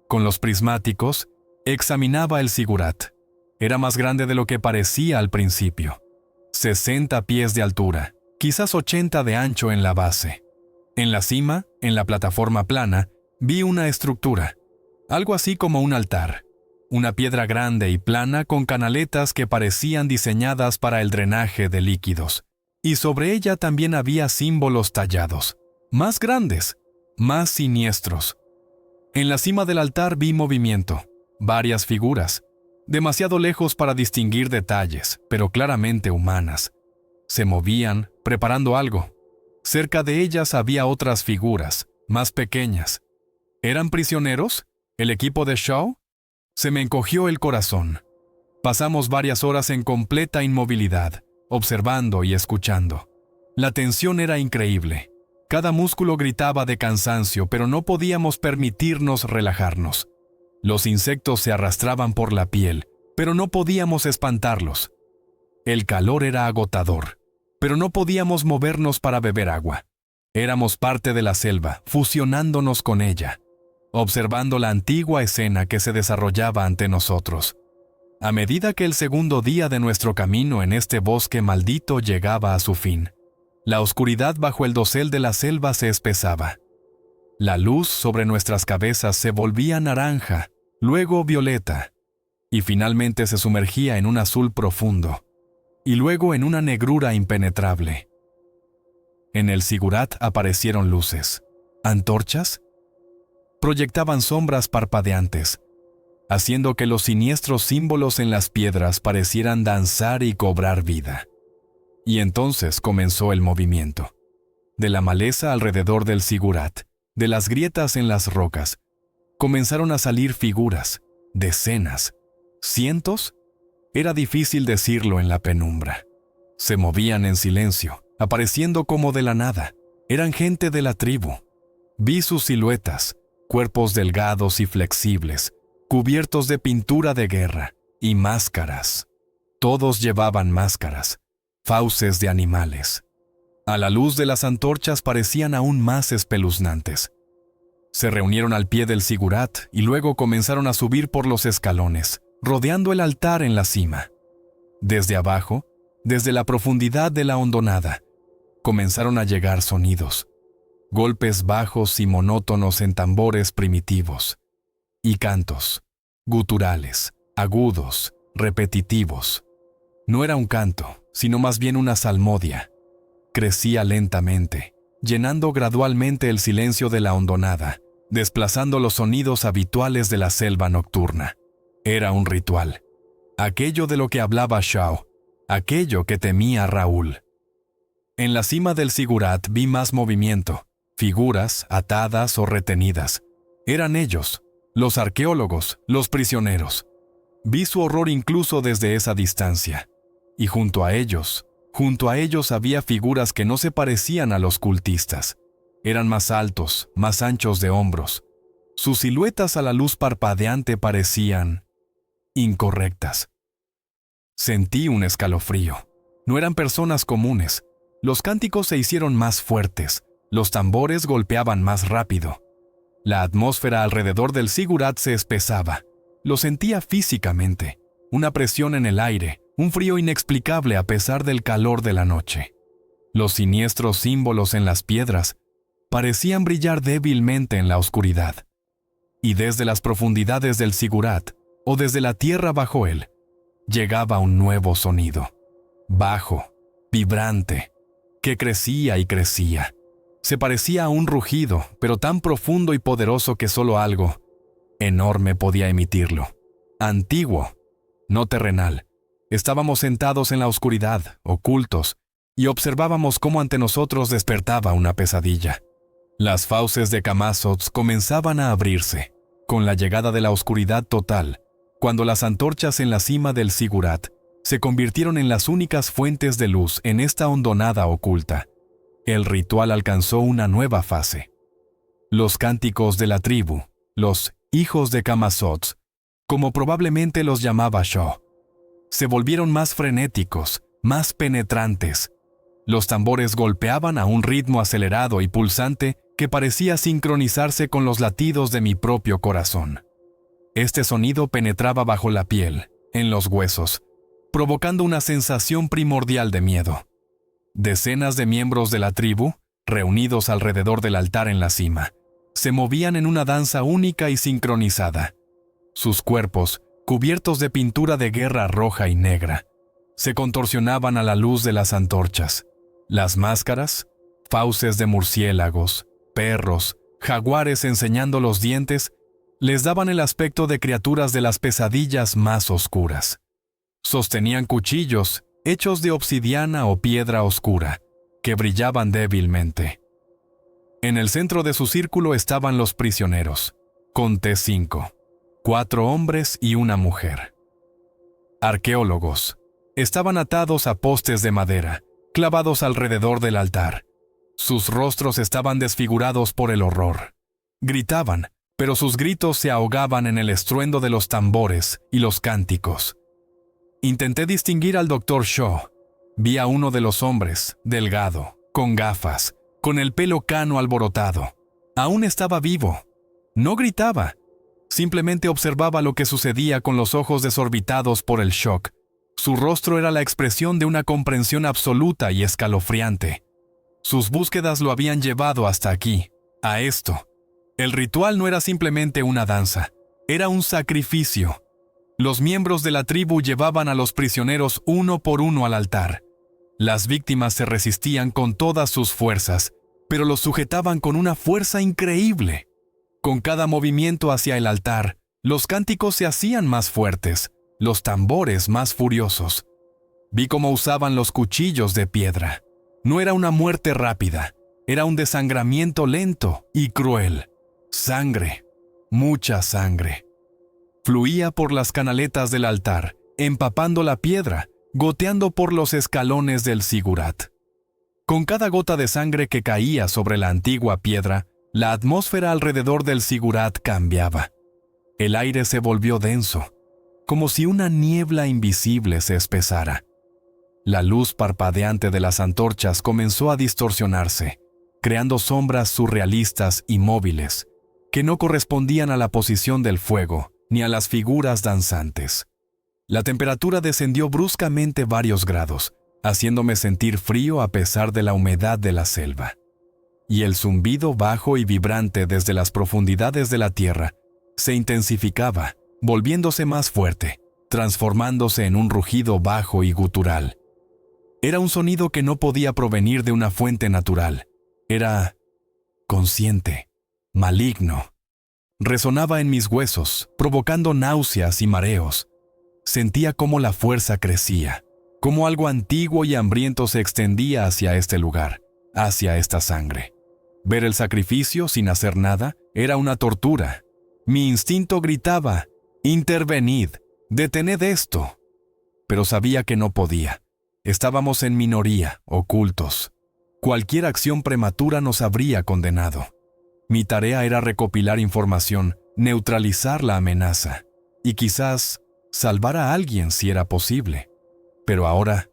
Speaker 1: Con los prismáticos, examinaba el zigurat. Era más grande de lo que parecía al principio. 60 pies de altura, quizás 80 de ancho en la base. En la cima, en la plataforma plana, vi una estructura, algo así como un altar. Una piedra grande y plana con canaletas que parecían diseñadas para el drenaje de líquidos. Y sobre ella también había símbolos tallados, más grandes, más siniestros. En la cima del altar vi movimiento, varias figuras, demasiado lejos para distinguir detalles, pero claramente humanas. Se movían, preparando algo. Cerca de ellas había otras figuras, más pequeñas. ¿Eran prisioneros? ¿El equipo de Shaw? Se me encogió el corazón. Pasamos varias horas en completa inmovilidad, observando y escuchando. La tensión era increíble. Cada músculo gritaba de cansancio, pero no podíamos permitirnos relajarnos. Los insectos se arrastraban por la piel, pero no podíamos espantarlos. El calor era agotador, pero no podíamos movernos para beber agua. Éramos parte de la selva, fusionándonos con ella, observando la antigua escena que se desarrollaba ante nosotros. A medida que el segundo día de nuestro camino en este bosque maldito llegaba a su fin, la oscuridad bajo el dosel de la selva se espesaba. La luz sobre nuestras cabezas se volvía naranja, luego violeta, y finalmente se sumergía en un azul profundo, y luego en una negrura impenetrable. En el zigurat aparecieron luces. ¿Antorchas? Proyectaban sombras parpadeantes, haciendo que los siniestros símbolos en las piedras parecieran danzar y cobrar vida. Y entonces comenzó el movimiento. De la maleza alrededor del zigurat, de las grietas en las rocas, comenzaron a salir figuras, decenas, cientos. Era difícil decirlo en la penumbra. Se movían en silencio, apareciendo como de la nada. Eran gente de la tribu. Vi sus siluetas, cuerpos delgados y flexibles, cubiertos de pintura de guerra y máscaras. Todos llevaban máscaras, fauces de animales. A la luz de las antorchas parecían aún más espeluznantes. Se reunieron al pie del sigurat y luego comenzaron a subir por los escalones, rodeando el altar en la cima. Desde abajo, desde la profundidad de la hondonada, comenzaron a llegar sonidos, golpes bajos y monótonos en tambores primitivos, y cantos, guturales, agudos, repetitivos. No era un canto, sino más bien una salmodia. Crecía lentamente, llenando gradualmente el silencio de la hondonada, desplazando los sonidos habituales de la selva nocturna. Era un ritual. Aquello de lo que hablaba Shao, aquello que temía Raúl. En la cima del sigurat vi más movimiento, figuras atadas o retenidas. Eran ellos, los arqueólogos, los prisioneros. Vi su horror incluso desde esa distancia. Y junto a ellos había figuras que no se parecían a los cultistas. Eran más altos, más anchos de hombros. Sus siluetas a la luz parpadeante parecían incorrectas. Sentí un escalofrío. No eran personas comunes. Los cánticos se hicieron más fuertes. Los tambores golpeaban más rápido. La atmósfera alrededor del sigurat se espesaba. Lo sentía físicamente. Una presión en el aire, un frío inexplicable a pesar del calor de la noche. Los siniestros símbolos en las piedras parecían brillar débilmente en la oscuridad. Y desde las profundidades del sigurat, o desde la tierra bajo él, llegaba un nuevo sonido, bajo, vibrante, que crecía y crecía. Se parecía a un rugido, pero tan profundo y poderoso que solo algo enorme podía emitirlo. Antiguo, no terrenal. Estábamos sentados en la oscuridad, ocultos, y observábamos cómo ante nosotros despertaba una pesadilla. Las fauces de Camazotz comenzaban a abrirse, con la llegada de la oscuridad total, cuando las antorchas en la cima del sigurat se convirtieron en las únicas fuentes de luz en esta hondonada oculta. El ritual alcanzó una nueva fase. Los cánticos de la tribu, los hijos de Camazotz, como probablemente los llamaba Shao, se volvieron más frenéticos, más penetrantes. Los tambores golpeaban a un ritmo acelerado y pulsante que parecía sincronizarse con los latidos de mi propio corazón. Este sonido penetraba bajo la piel, en los huesos, provocando una sensación primordial de miedo. Decenas de miembros de la tribu, reunidos alrededor del altar en la cima, se movían en una danza única y sincronizada. Sus cuerpos, cubiertos de pintura de guerra roja y negra, se contorsionaban a la luz de las antorchas. Las máscaras, fauces de murciélagos, perros, jaguares enseñando los dientes, les daban el aspecto de criaturas de las pesadillas más oscuras. Sostenían cuchillos hechos de obsidiana o piedra oscura, que brillaban débilmente. En el centro de su círculo estaban los prisioneros. Conté 5, 4 hombres y una mujer. Arqueólogos. Estaban atados a postes de madera, clavados alrededor del altar. Sus rostros estaban desfigurados por el horror. Gritaban, pero sus gritos se ahogaban en el estruendo de los tambores y los cánticos. Intenté distinguir al Dr. Shao. Vi a uno de los hombres, delgado, con gafas, con el pelo cano alborotado. Aún estaba vivo. No gritaba. Simplemente observaba lo que sucedía con los ojos desorbitados por el shock. Su rostro era la expresión de una comprensión absoluta y escalofriante. Sus búsquedas lo habían llevado hasta aquí, a esto. El ritual no era simplemente una danza, era un sacrificio. Los miembros de la tribu llevaban a los prisioneros uno por uno al altar. Las víctimas se resistían con todas sus fuerzas, pero los sujetaban con una fuerza increíble. Con cada movimiento hacia el altar, los cánticos se hacían más fuertes, los tambores más furiosos. Vi cómo usaban los cuchillos de piedra. No era una muerte rápida, era un desangramiento lento y cruel. Sangre, mucha sangre. Fluía por las canaletas del altar, empapando la piedra, goteando por los escalones del sigurat. Con cada gota de sangre que caía sobre la antigua piedra, La atmósfera alrededor del sigurat cambiaba. El aire se volvió denso, como si una niebla invisible se espesara. La luz parpadeante de las antorchas comenzó a distorsionarse, creando sombras surrealistas y móviles, que no correspondían a la posición del fuego ni a las figuras danzantes. La temperatura descendió bruscamente varios grados, haciéndome sentir frío a pesar de la humedad de la selva. Y el zumbido bajo y vibrante desde las profundidades de la tierra se intensificaba, volviéndose más fuerte, transformándose en un rugido bajo y gutural. Era un sonido que no podía provenir de una fuente natural. Era consciente, maligno. Resonaba en mis huesos, provocando náuseas y mareos. Sentía cómo la fuerza crecía, cómo algo antiguo y hambriento se extendía hacia este lugar, hacia esta sangre. Ver el sacrificio sin hacer nada era una tortura. Mi instinto gritaba: «Intervenid, detened esto». Pero sabía que no podía. Estábamos en minoría, ocultos. Cualquier acción prematura nos habría condenado. Mi tarea era recopilar información, neutralizar la amenaza y quizás salvar a alguien si era posible. Pero ahora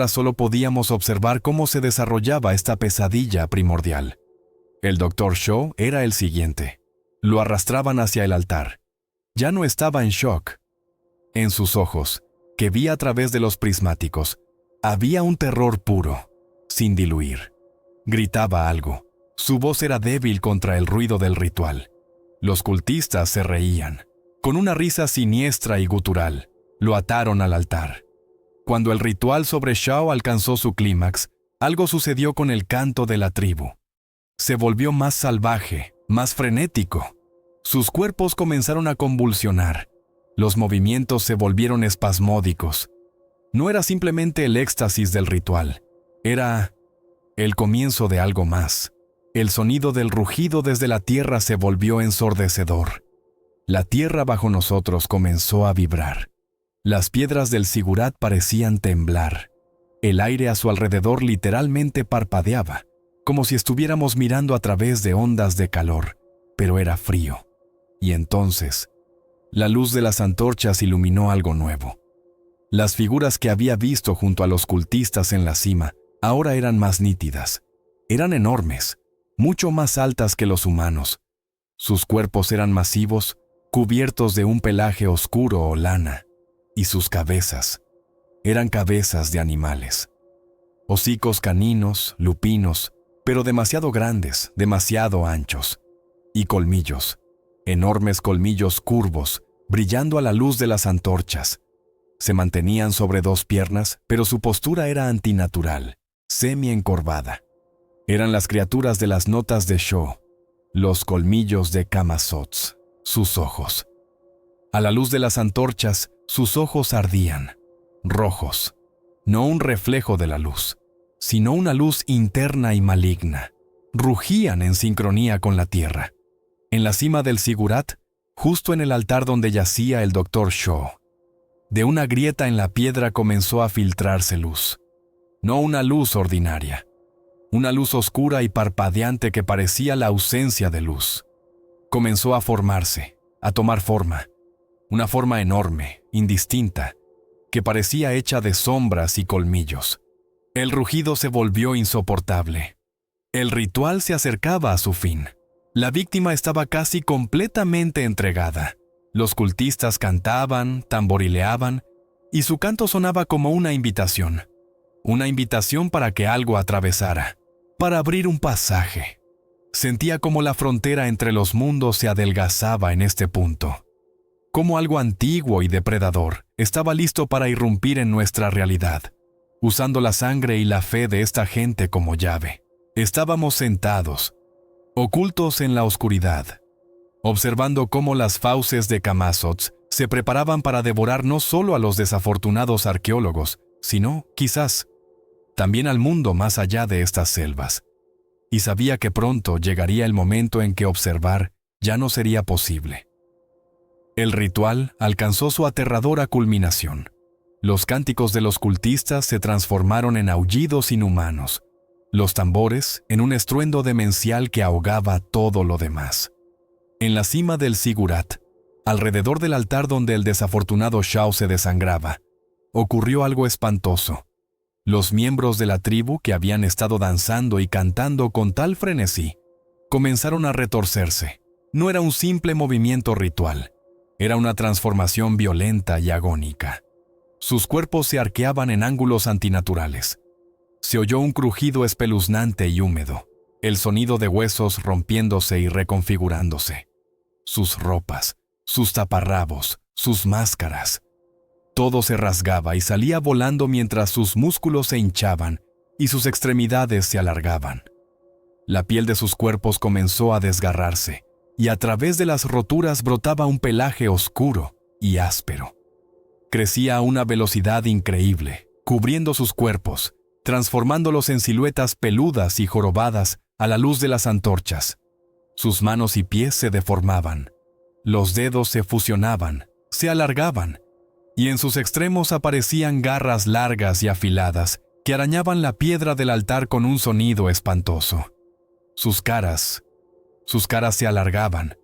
Speaker 1: solo podíamos observar cómo se desarrollaba esta pesadilla primordial. El Dr. Shaw era el siguiente. Lo arrastraban hacia el altar. Ya no estaba en shock. En sus ojos, que vi a través de los prismáticos, había un terror puro, sin diluir. Gritaba algo. Su voz era débil contra el ruido del ritual. Los cultistas se reían. Con una risa siniestra y gutural, lo ataron al altar. Cuando el ritual sobre Shaw alcanzó su clímax, algo sucedió con el canto de la tribu. Se volvió más salvaje, más frenético. Sus cuerpos comenzaron a convulsionar. Los movimientos se volvieron espasmódicos. No era simplemente el éxtasis del ritual. Era el comienzo de algo más. El sonido del rugido desde la tierra se volvió ensordecedor. La tierra bajo nosotros comenzó a vibrar. Las piedras del sigurat parecían temblar. El aire a su alrededor literalmente parpadeaba, como si estuviéramos mirando a través de ondas de calor, pero era frío. Y entonces, la luz de las antorchas iluminó algo nuevo. Las figuras que había visto junto a los cultistas en la cima ahora eran más nítidas. Eran enormes, mucho más altas que los humanos. Sus cuerpos eran masivos, cubiertos de un pelaje oscuro o lana, y sus cabezas eran cabezas de animales. Hocicos caninos, lupinos, pero demasiado grandes, demasiado anchos. Y colmillos, enormes colmillos curvos, brillando a la luz de las antorchas. Se mantenían sobre dos piernas, pero su postura era antinatural, semi-encorvada. Eran las criaturas de las notas de Shaw, los colmillos de Camazotz, sus ojos. A la luz de las antorchas, sus ojos ardían, rojos, no un reflejo de la luz, sino una luz interna y maligna. Rugían en sincronía con la tierra. En la cima del sigurat, justo en el altar donde yacía el Dr. Shaw, de una grieta en la piedra comenzó a filtrarse luz. No una luz ordinaria. Una luz oscura y parpadeante que parecía la ausencia de luz. Comenzó a formarse, a tomar forma. Una forma enorme, indistinta, que parecía hecha de sombras y colmillos. El rugido se volvió insoportable. El ritual se acercaba a su fin. La víctima estaba casi completamente entregada. Los cultistas cantaban, tamborileaban, y su canto sonaba como una invitación. Una invitación para que algo atravesara, para abrir un pasaje. Sentía como la frontera entre los mundos se adelgazaba en este punto. Como algo antiguo y depredador estaba listo para irrumpir en nuestra realidad, usando la sangre y la fe de esta gente como llave. Estábamos sentados, ocultos en la oscuridad, observando cómo las fauces de Camazotz se preparaban para devorar no solo a los desafortunados arqueólogos, sino, quizás, también al mundo más allá de estas selvas. Y sabía que pronto llegaría el momento en que observar ya no sería posible. El ritual alcanzó su aterradora culminación. Los cánticos de los cultistas se transformaron en aullidos inhumanos. los tambores en un estruendo demencial que ahogaba todo lo demás. En la cima del Sigurat, alrededor del altar donde el desafortunado Shao se desangraba, ocurrió algo espantoso. Los miembros de la tribu que habían estado danzando y cantando con tal frenesí, comenzaron a retorcerse. No era un simple movimiento ritual, era una transformación violenta y agónica. Sus cuerpos se arqueaban en ángulos antinaturales. Se oyó un crujido espeluznante y húmedo, el sonido de huesos rompiéndose y reconfigurándose. Sus ropas, sus taparrabos, sus máscaras. Todo se rasgaba y salía volando mientras sus músculos se hinchaban y sus extremidades se alargaban. La piel de sus cuerpos comenzó a desgarrarse, y a través de las roturas brotaba un pelaje oscuro y áspero. Crecía a una velocidad increíble, cubriendo sus cuerpos, transformándolos en siluetas peludas y jorobadas a la luz de las antorchas. Sus manos y pies se deformaban, los dedos se fusionaban, se alargaban, y en sus extremos aparecían garras largas y afiladas que arañaban la piedra del altar con un sonido espantoso. Sus caras se alargaban.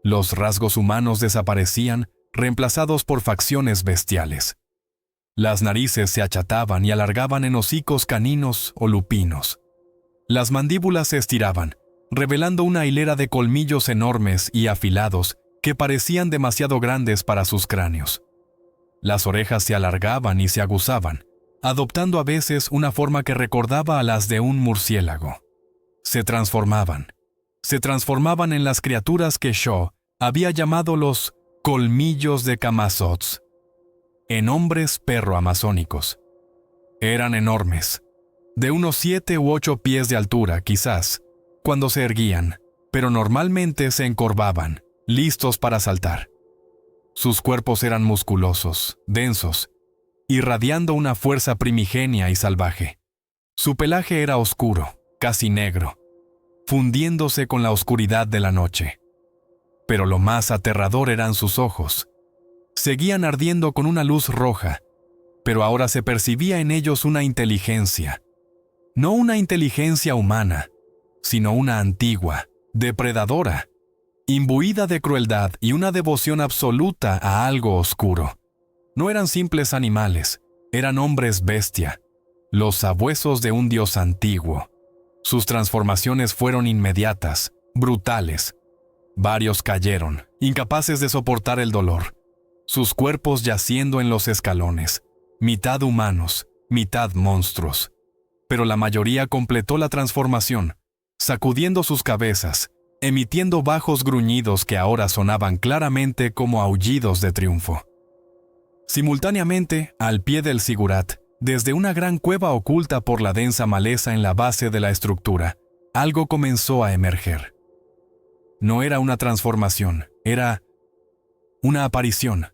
Speaker 1: Los rasgos humanos desaparecían, reemplazados por facciones bestiales. Las narices se achataban y alargaban en hocicos caninos o lupinos. Las mandíbulas se estiraban, revelando una hilera de colmillos enormes y afilados que parecían demasiado grandes para sus cráneos. Las orejas se alargaban y se aguzaban, adoptando a veces una forma que recordaba a las de un murciélago. Se transformaban en las criaturas que Shaw había llamado los colmillos de Camazotz, en hombres perro amazónicos. Eran enormes, de unos 7 u 8 pies de altura quizás, cuando se erguían, pero normalmente se encorvaban, listos para saltar. Sus cuerpos eran musculosos, densos, irradiando una fuerza primigenia y salvaje. Su pelaje era oscuro, casi negro, fundiéndose con la oscuridad de la noche. Pero lo más aterrador eran sus ojos. Seguían ardiendo con una luz roja, pero ahora se percibía en ellos una inteligencia. No una inteligencia humana, sino una antigua, depredadora, imbuida de crueldad y una devoción absoluta a algo oscuro. No eran simples animales, eran hombres bestia, los sabuesos de un dios antiguo. Sus transformaciones fueron inmediatas, brutales. Varios cayeron, incapaces de soportar el dolor, sus cuerpos yaciendo en los escalones, mitad humanos, mitad monstruos. Pero la mayoría completó la transformación, sacudiendo sus cabezas, emitiendo bajos gruñidos que ahora sonaban claramente como aullidos de triunfo. Simultáneamente, al pie del Sigurat, desde una gran cueva oculta por la densa maleza en la base de la estructura, algo comenzó a emerger. No era una transformación, era una aparición.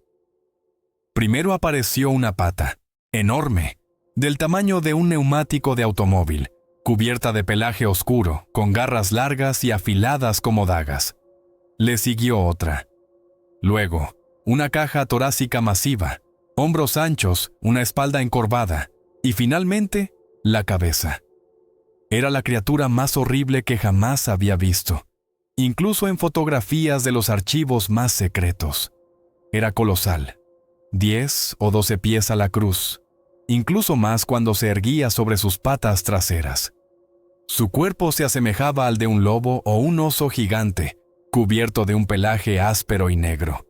Speaker 1: Primero apareció una pata, enorme, del tamaño de un neumático de automóvil, cubierta de pelaje oscuro, con garras largas y afiladas como dagas. Le siguió otra. Luego, una caja torácica masiva, hombros anchos, una espalda encorvada, y finalmente, la cabeza. Era la criatura más horrible que jamás había visto, incluso en fotografías de los archivos más secretos. Era colosal, 10 o 12 pies a la cruz, incluso más cuando se erguía sobre sus patas traseras. Su cuerpo se asemejaba al de un lobo o un oso gigante, cubierto de un pelaje áspero y negro,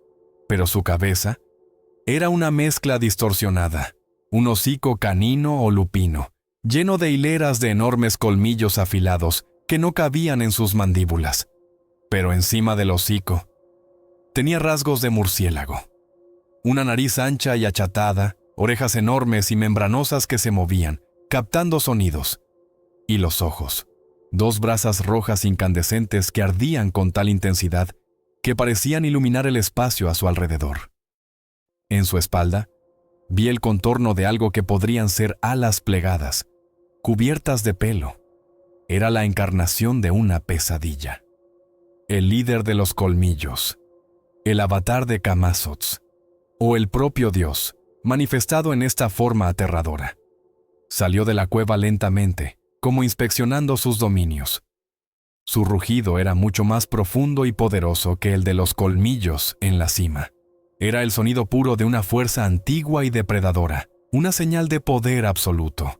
Speaker 1: pero su cabeza era una mezcla distorsionada, un hocico canino o lupino, lleno de hileras de enormes colmillos afilados que no cabían en sus mandíbulas. Pero encima del hocico, tenía rasgos de murciélago. Una nariz ancha y achatada, orejas enormes y membranosas que se movían, captando sonidos. Y los ojos, 2 brasas rojas incandescentes que ardían con tal intensidad que parecían iluminar el espacio a su alrededor. En su espalda, vi el contorno de algo que podrían ser alas plegadas, cubiertas de pelo. Era la encarnación de una pesadilla. El líder de los colmillos, el avatar de Camazotz, o el propio Dios, manifestado en esta forma aterradora. Salió de la cueva lentamente, como inspeccionando sus dominios. Su rugido era mucho más profundo y poderoso que el de los colmillos en la cima. Era el sonido puro de una fuerza antigua y depredadora, una señal de poder absoluto.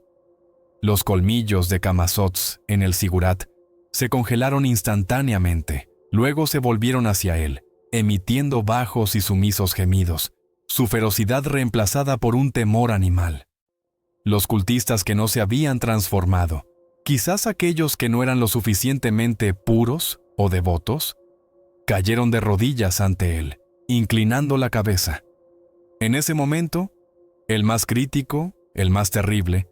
Speaker 1: Los colmillos de Camazotz en el Sigurat se congelaron instantáneamente, luego se volvieron hacia él, emitiendo bajos y sumisos gemidos, su ferocidad reemplazada por un temor animal. Los cultistas que no se habían transformado, quizás aquellos que no eran lo suficientemente puros o devotos, cayeron de rodillas ante él, inclinando la cabeza. En ese momento, el más crítico, el más terrible,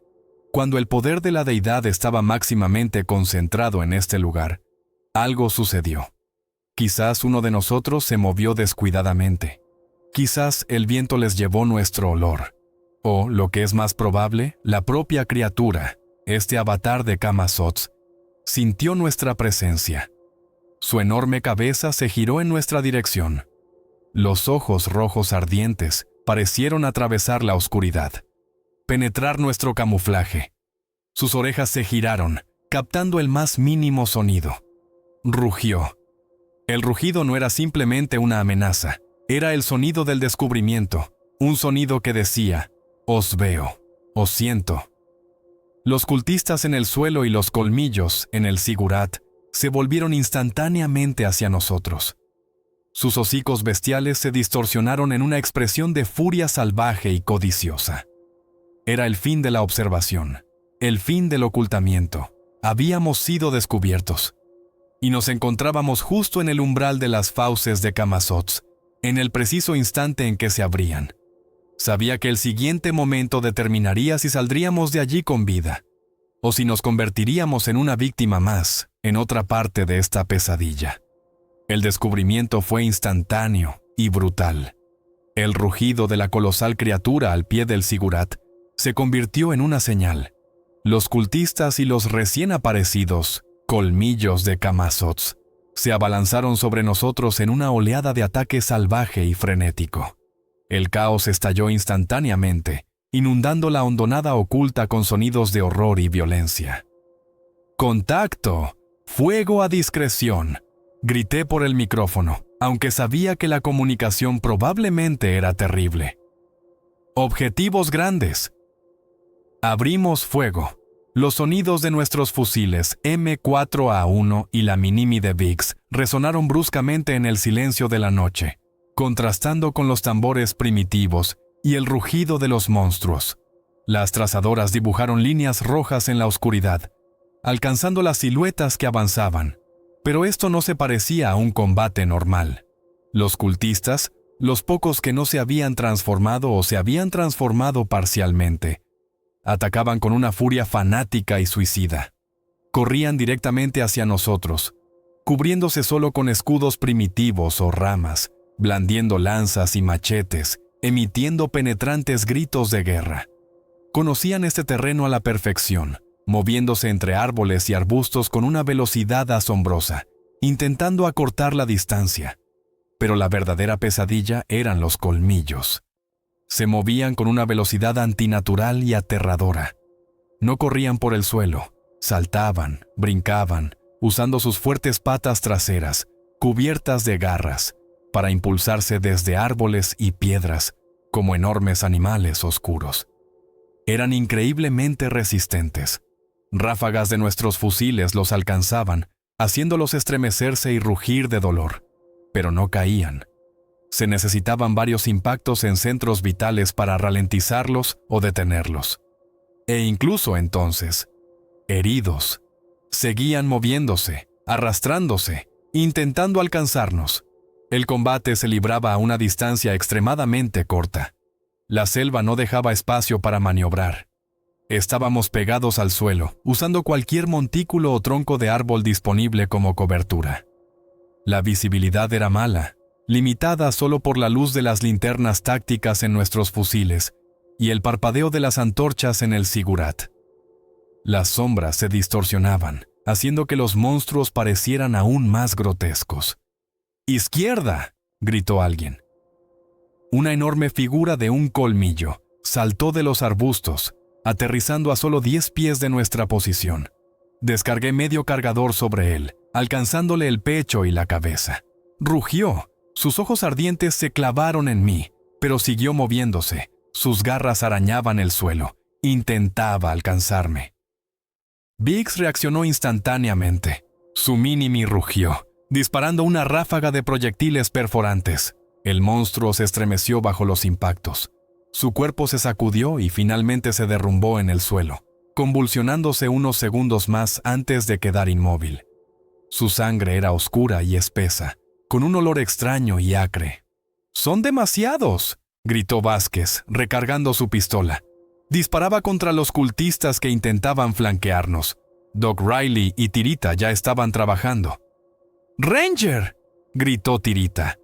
Speaker 1: cuando el poder de la deidad estaba máximamente concentrado en este lugar, algo sucedió. Quizás uno de nosotros se movió descuidadamente. Quizás el viento les llevó nuestro olor. O, lo que es más probable, la propia criatura, este avatar de Camazotz, sintió nuestra presencia. Su enorme cabeza se giró en nuestra dirección. Los ojos rojos ardientes parecieron atravesar la oscuridad, penetrar nuestro camuflaje. Sus orejas se giraron, captando el más mínimo sonido. Rugió. El rugido no era simplemente una amenaza, era el sonido del descubrimiento, un sonido que decía: «Os veo, os siento». Los cultistas en el suelo y los colmillos en el Sigurat se volvieron instantáneamente hacia nosotros. Sus hocicos bestiales se distorsionaron en una expresión de furia salvaje y codiciosa. Era el fin de la observación, el fin del ocultamiento. Habíamos sido descubiertos. Y nos encontrábamos justo en el umbral de las fauces de Camazotz, en el preciso instante en que se abrían. Sabía que el siguiente momento determinaría si saldríamos de allí con vida, o si nos convertiríamos en una víctima más, en otra parte de esta pesadilla. El descubrimiento fue instantáneo y brutal. El rugido de la colosal criatura al pie del Sigurat se convirtió en una señal. Los cultistas y los recién aparecidos colmillos de Camazotz se abalanzaron sobre nosotros en una oleada de ataque salvaje y frenético. El caos estalló instantáneamente, inundando la hondonada oculta con sonidos de horror y violencia. «¡Contacto! ¡Fuego a discreción!», grité por el micrófono, aunque sabía que la comunicación probablemente era terrible. «¡Objetivos grandes!». Abrimos fuego. Los sonidos de nuestros fusiles M4A1 y la Minimi de Vix resonaron bruscamente en el silencio de la noche, contrastando con los tambores primitivos y el rugido de los monstruos. Las trazadoras dibujaron líneas rojas en la oscuridad, alcanzando las siluetas que avanzaban. Pero esto no se parecía a un combate normal. Los cultistas, los pocos que no se habían transformado o se habían transformado parcialmente, atacaban con una furia fanática y suicida. Corrían directamente hacia nosotros, cubriéndose solo con escudos primitivos o ramas, blandiendo lanzas y machetes, emitiendo penetrantes gritos de guerra. Conocían este terreno a la perfección, moviéndose entre árboles y arbustos con una velocidad asombrosa, intentando acortar la distancia. Pero la verdadera pesadilla eran los colmillos. Se movían con una velocidad antinatural y aterradora. No corrían por el suelo, saltaban, brincaban, usando sus fuertes patas traseras, cubiertas de garras, para impulsarse desde árboles y piedras, como enormes animales oscuros. Eran increíblemente resistentes. Ráfagas de nuestros fusiles los alcanzaban, haciéndolos estremecerse y rugir de dolor, pero no caían. Se necesitaban varios impactos en centros vitales para ralentizarlos o detenerlos. E incluso entonces, heridos, seguían moviéndose, arrastrándose, intentando alcanzarnos. El combate se libraba a una distancia extremadamente corta. La selva no dejaba espacio para maniobrar. Estábamos pegados al suelo, usando cualquier montículo o tronco de árbol disponible como cobertura. La visibilidad era mala, limitada solo por la luz de las linternas tácticas en nuestros fusiles y el parpadeo de las antorchas en el Sigurat. Las sombras se distorsionaban, haciendo que los monstruos parecieran aún más grotescos. «¡Izquierda!», gritó alguien. Una enorme figura de un colmillo saltó de los arbustos, aterrizando a solo 10 pies de nuestra posición. Descargué medio cargador sobre él, alcanzándole el pecho y la cabeza. Rugió. Sus ojos ardientes se clavaron en mí, pero siguió moviéndose. Sus garras arañaban el suelo. Intentaba alcanzarme. Biggs reaccionó instantáneamente. Su Minimi rugió, disparando una ráfaga de proyectiles perforantes. El monstruo se estremeció bajo los impactos. Su cuerpo se sacudió y finalmente se derrumbó en el suelo, convulsionándose unos segundos más antes de quedar inmóvil. Su sangre era oscura y espesa, con un olor extraño y acre. «¡Son demasiados!», gritó Vázquez, recargando su pistola. Disparaba contra los cultistas que intentaban flanquearnos. Doc Riley y Tirita ya estaban trabajando. «¡Ranger!», gritó Tirita.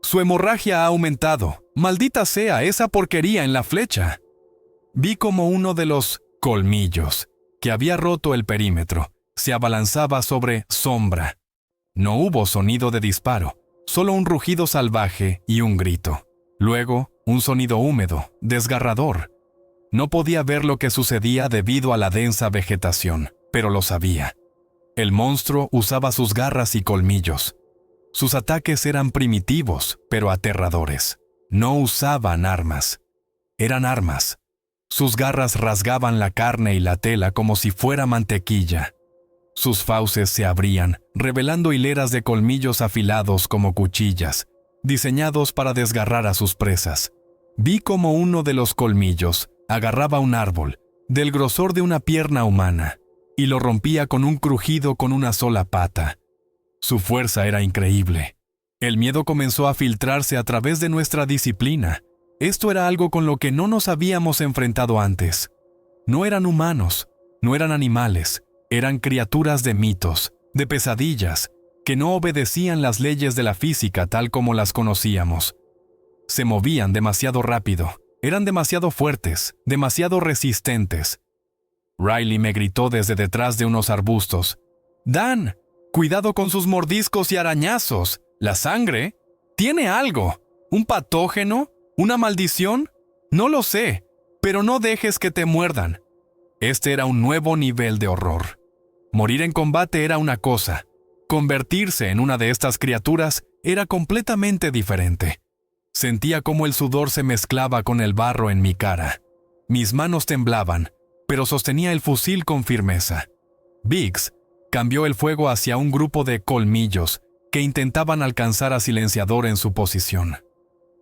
Speaker 1: «Su hemorragia ha aumentado. Maldita sea esa porquería en la flecha». Vi como uno de los colmillos, que había roto el perímetro, se abalanzaba sobre Sombra. No hubo sonido de disparo, solo un rugido salvaje y un grito. Luego, un sonido húmedo, desgarrador. No podía ver lo que sucedía debido a la densa vegetación, pero lo sabía. El monstruo usaba sus garras y colmillos. Sus ataques eran primitivos, pero aterradores. No usaban armas. Eran armas. Sus garras rasgaban la carne y la tela como si fuera mantequilla. Sus fauces se abrían, revelando hileras de colmillos afilados como cuchillas, diseñados para desgarrar a sus presas. Vi como uno de los colmillos agarraba un árbol, del grosor de una pierna humana, y lo rompía con un crujido con una sola pata. Su fuerza era increíble. El miedo comenzó a filtrarse a través de nuestra disciplina. Esto era algo con lo que no nos habíamos enfrentado antes. No eran humanos, no eran animales, eran criaturas de mitos, de pesadillas, que no obedecían las leyes de la física tal como las conocíamos. Se movían demasiado rápido, eran demasiado fuertes, demasiado resistentes. Riley me gritó desde detrás de unos arbustos. «Dan, cuidado con sus mordiscos y arañazos. ¿La sangre? ¿Tiene algo? ¿Un patógeno? ¿Una maldición? No lo sé, pero no dejes que te muerdan». Este era un nuevo nivel de horror. Morir en combate era una cosa. Convertirse en una de estas criaturas era completamente diferente. Sentía cómo el sudor se mezclaba con el barro en mi cara. Mis manos temblaban, pero sostenía el fusil con firmeza. Biggs cambió el fuego hacia un grupo de colmillos que intentaban alcanzar a Silenciador en su posición.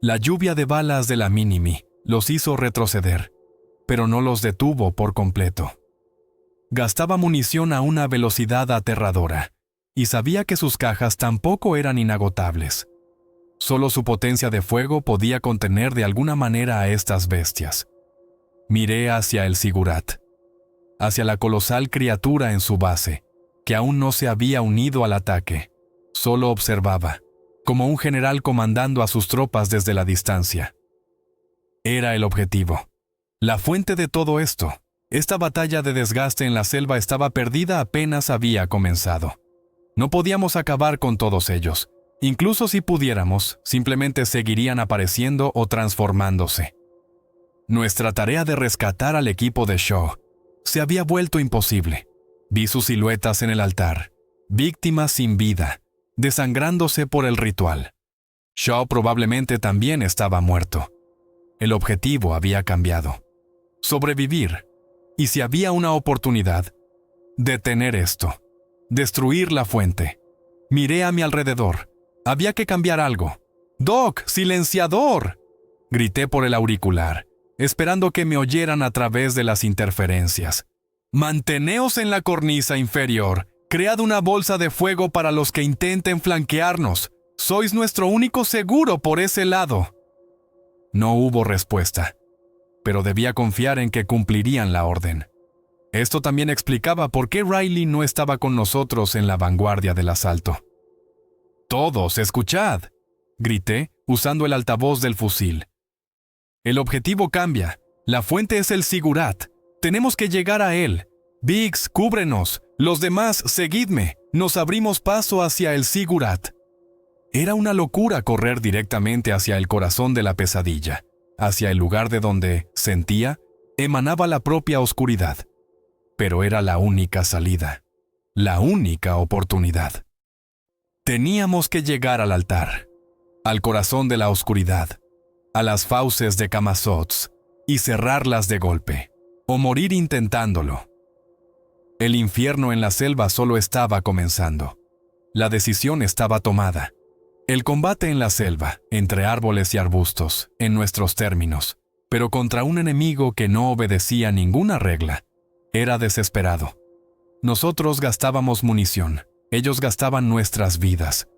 Speaker 1: La lluvia de balas de la Minimi los hizo retroceder, pero no los detuvo por completo. Gastaba munición a una velocidad aterradora, y sabía que sus cajas tampoco eran inagotables. Solo su potencia de fuego podía contener de alguna manera a estas bestias. Miré hacia el Zigurat, hacia la colosal criatura en su base, que aún no se había unido al ataque. Solo observaba, como un general comandando a sus tropas desde la distancia. Era el objetivo. La fuente de todo esto. Esta batalla de desgaste en la selva estaba perdida apenas había comenzado. No podíamos acabar con todos ellos. Incluso si pudiéramos, simplemente seguirían apareciendo o transformándose. Nuestra tarea de rescatar al equipo de Shaw se había vuelto imposible. Vi sus siluetas en el altar, víctimas sin vida, desangrándose por el ritual. Shaw probablemente también estaba muerto. El objetivo había cambiado. Sobrevivir. Y si había una oportunidad, detener esto. Destruir la fuente. Miré a mi alrededor. Había que cambiar algo. «¡Doc, silenciador!», grité por el auricular, esperando que me oyeran a través de las interferencias. «Manteneos en la cornisa inferior. Cread una bolsa de fuego para los que intenten flanquearnos. Sois nuestro único seguro por ese lado». No hubo respuesta, pero debía confiar en que cumplirían la orden. Esto también explicaba por qué Riley no estaba con nosotros en la vanguardia del asalto. «¡Todos, escuchad!», grité, usando el altavoz del fusil. «El objetivo cambia. La fuente es el Zigurat. Tenemos que llegar a él. Biggs, cúbrenos. Los demás, seguidme. Nos abrimos paso hacia el Zigurat». Era una locura correr directamente hacia el corazón de la pesadilla, hacia el lugar de donde, sentía, emanaba la propia oscuridad. Pero era la única salida. la única oportunidad. Teníamos que llegar al altar, al corazón de la oscuridad, a las fauces de Camazotz, y cerrarlas de golpe, o morir intentándolo. El infierno en la selva solo estaba comenzando. La decisión estaba tomada. El combate en la selva, entre árboles y arbustos, en nuestros términos, pero contra un enemigo que no obedecía ninguna regla, era desesperado. Nosotros gastábamos munición, ellos gastaban nuestras vidas.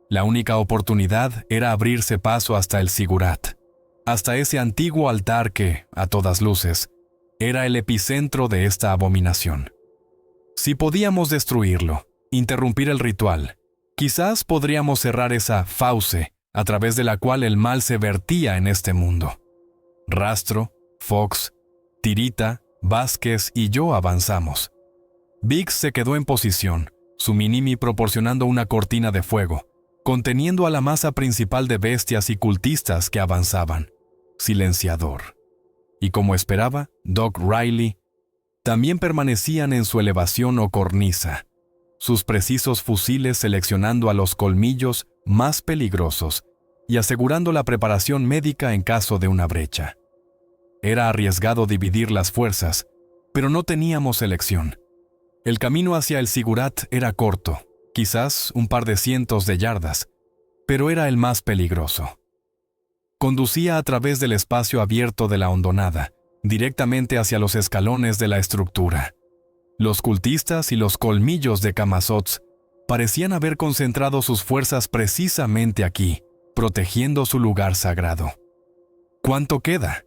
Speaker 1: La única oportunidad era abrirse paso hasta el Sigurat, hasta ese antiguo altar que, a todas luces, era el epicentro de esta abominación. Si podíamos destruirlo, interrumpir el ritual, quizás podríamos cerrar esa fauce a través de la cual el mal se vertía en este mundo. Rastro, Fox, Tirita, Vázquez y yo avanzamos. Biggs se quedó en posición, su minimi proporcionando una cortina de fuego, conteniendo a la masa principal de bestias y cultistas que avanzaban. Silenciador. Y como esperaba, Doc Riley también permanecían en su elevación o cornisa, sus precisos fusiles seleccionando a los colmillos más peligrosos y asegurando la preparación médica en caso de una brecha. Era arriesgado dividir las fuerzas, pero no teníamos elección. El camino hacia el Sigurat era corto, quizás un par de cientos de yardas, pero era el más peligroso. Conducía a través del espacio abierto de la hondonada, directamente hacia los escalones de la estructura. Los cultistas y los colmillos de Camazotz parecían haber concentrado sus fuerzas precisamente aquí, protegiendo su lugar sagrado. ¿Cuánto queda?,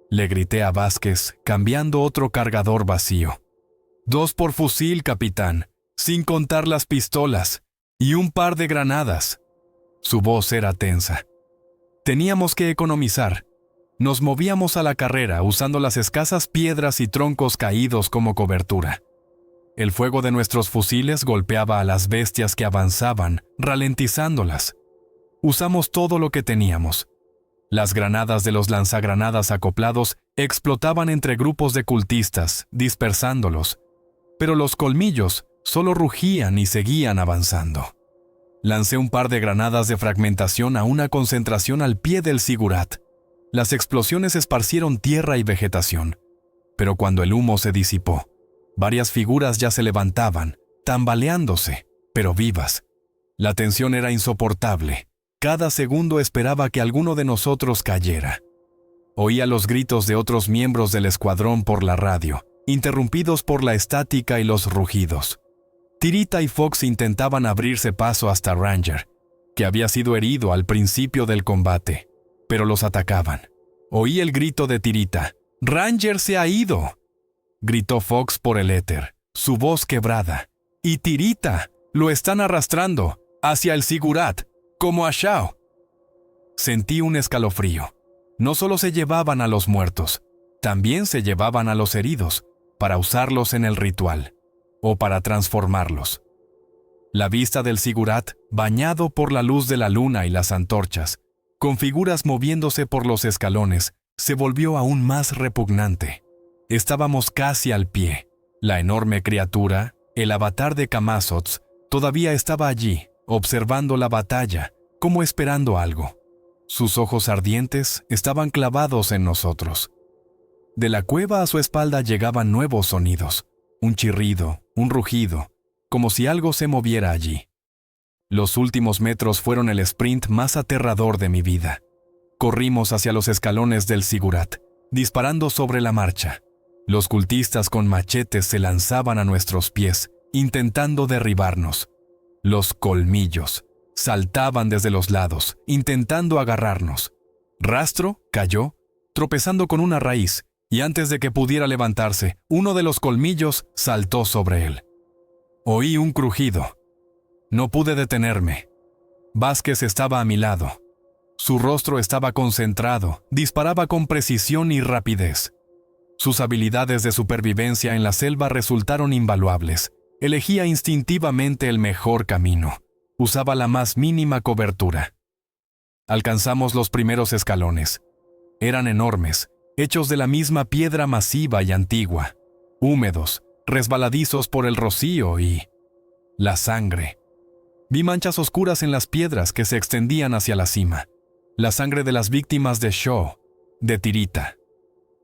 Speaker 1: le grité a Vázquez, cambiando otro cargador vacío. 2 por fusil, capitán, sin contar las pistolas, y un par de granadas. Su voz era tensa. Teníamos que economizar. Nos movíamos a la carrera usando las escasas piedras y troncos caídos como cobertura. El fuego de nuestros fusiles golpeaba a las bestias que avanzaban, ralentizándolas. Usamos todo lo que teníamos. Las granadas de los lanzagranadas acoplados explotaban entre grupos de cultistas, dispersándolos, pero los colmillos solo rugían y seguían avanzando. Lancé un par de granadas de fragmentación a una concentración al pie del Sigurat. Las explosiones esparcieron tierra y vegetación, pero cuando el humo se disipó, varias figuras ya se levantaban, tambaleándose, pero vivas. La tensión era insoportable. Cada segundo esperaba que alguno de nosotros cayera. Oía los gritos de otros miembros del escuadrón por la radio, interrumpidos por la estática y los rugidos. Tirita y Fox intentaban abrirse paso hasta Ranger, que había sido herido al principio del combate, pero los atacaban. Oí el grito de Tirita. «¡Ranger se ha ido!», gritó Fox por el éter, su voz quebrada. «Y Tirita, lo están arrastrando, hacia el Sigurat, como a Shao». Sentí un escalofrío. No solo se llevaban a los muertos, también se llevaban a los heridos, para usarlos en el ritual, o para transformarlos. La vista del Sigurat, bañado por la luz de la luna y las antorchas, con figuras moviéndose por los escalones, se volvió aún más repugnante. Estábamos casi al pie. La enorme criatura, el avatar de Camazotz, todavía estaba allí, observando la batalla, como esperando algo. Sus ojos ardientes estaban clavados en nosotros. De la cueva a su espalda llegaban nuevos sonidos, un chirrido, un rugido, como si algo se moviera allí. Los últimos metros fueron el sprint más aterrador de mi vida. Corrimos hacia los escalones del Sigurat, disparando sobre la marcha. Los cultistas con machetes se lanzaban a nuestros pies, intentando derribarnos. Los colmillos saltaban desde los lados, intentando agarrarnos. Rastro cayó, tropezando con una raíz, y antes de que pudiera levantarse, uno de los colmillos saltó sobre él. Oí un crujido. No pude detenerme. Vázquez estaba a mi lado. Su rostro estaba concentrado, disparaba con precisión y rapidez. Sus habilidades de supervivencia en la selva resultaron invaluables. Elegía instintivamente el mejor camino. Usaba la más mínima cobertura. Alcanzamos los primeros escalones. Eran enormes, hechos de la misma piedra masiva y antigua, húmedos, resbaladizos por el rocío y, la sangre. Vi manchas oscuras en las piedras que se extendían hacia la cima. La sangre de las víctimas de Shaw, de Tirita.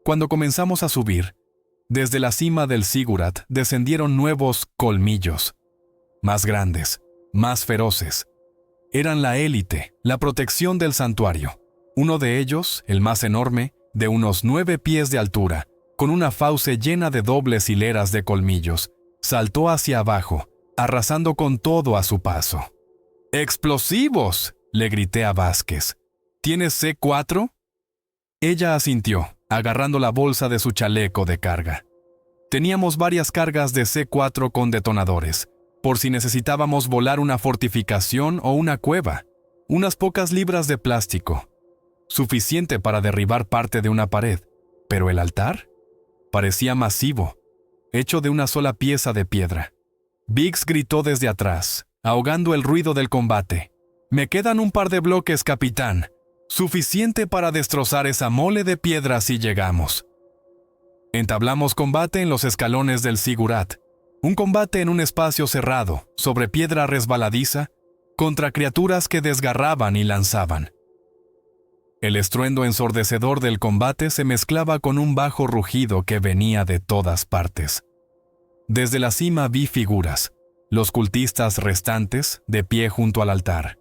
Speaker 1: Cuando comenzamos a subir, desde la cima del Ziggurat descendieron nuevos colmillos, más grandes, más feroces. Eran la élite, la protección del santuario. Uno de ellos, el más enorme, de unos 9 pies de altura, con una fauce llena de dobles hileras de colmillos, saltó hacia abajo, arrasando con todo a su paso. ¡Explosivos!, le grité a Vázquez. ¿Tienes C4? Ella asintió, agarrando la bolsa de su chaleco de carga. Teníamos varias cargas de C4 con detonadores, por si necesitábamos volar una fortificación o una cueva. Unas pocas libras de plástico, suficiente para derribar parte de una pared. Pero el altar parecía masivo, hecho de una sola pieza de piedra. Biggs gritó desde atrás, ahogando el ruido del combate. «Me quedan un par de bloques, capitán. Suficiente para destrozar esa mole de piedra si llegamos». Entablamos combate en los escalones del Ziggurat. Un combate en un espacio cerrado, sobre piedra resbaladiza, contra criaturas que desgarraban y lanzaban. El estruendo ensordecedor del combate se mezclaba con un bajo rugido que venía de todas partes. Desde la cima vi figuras, los cultistas restantes, de pie junto al altar.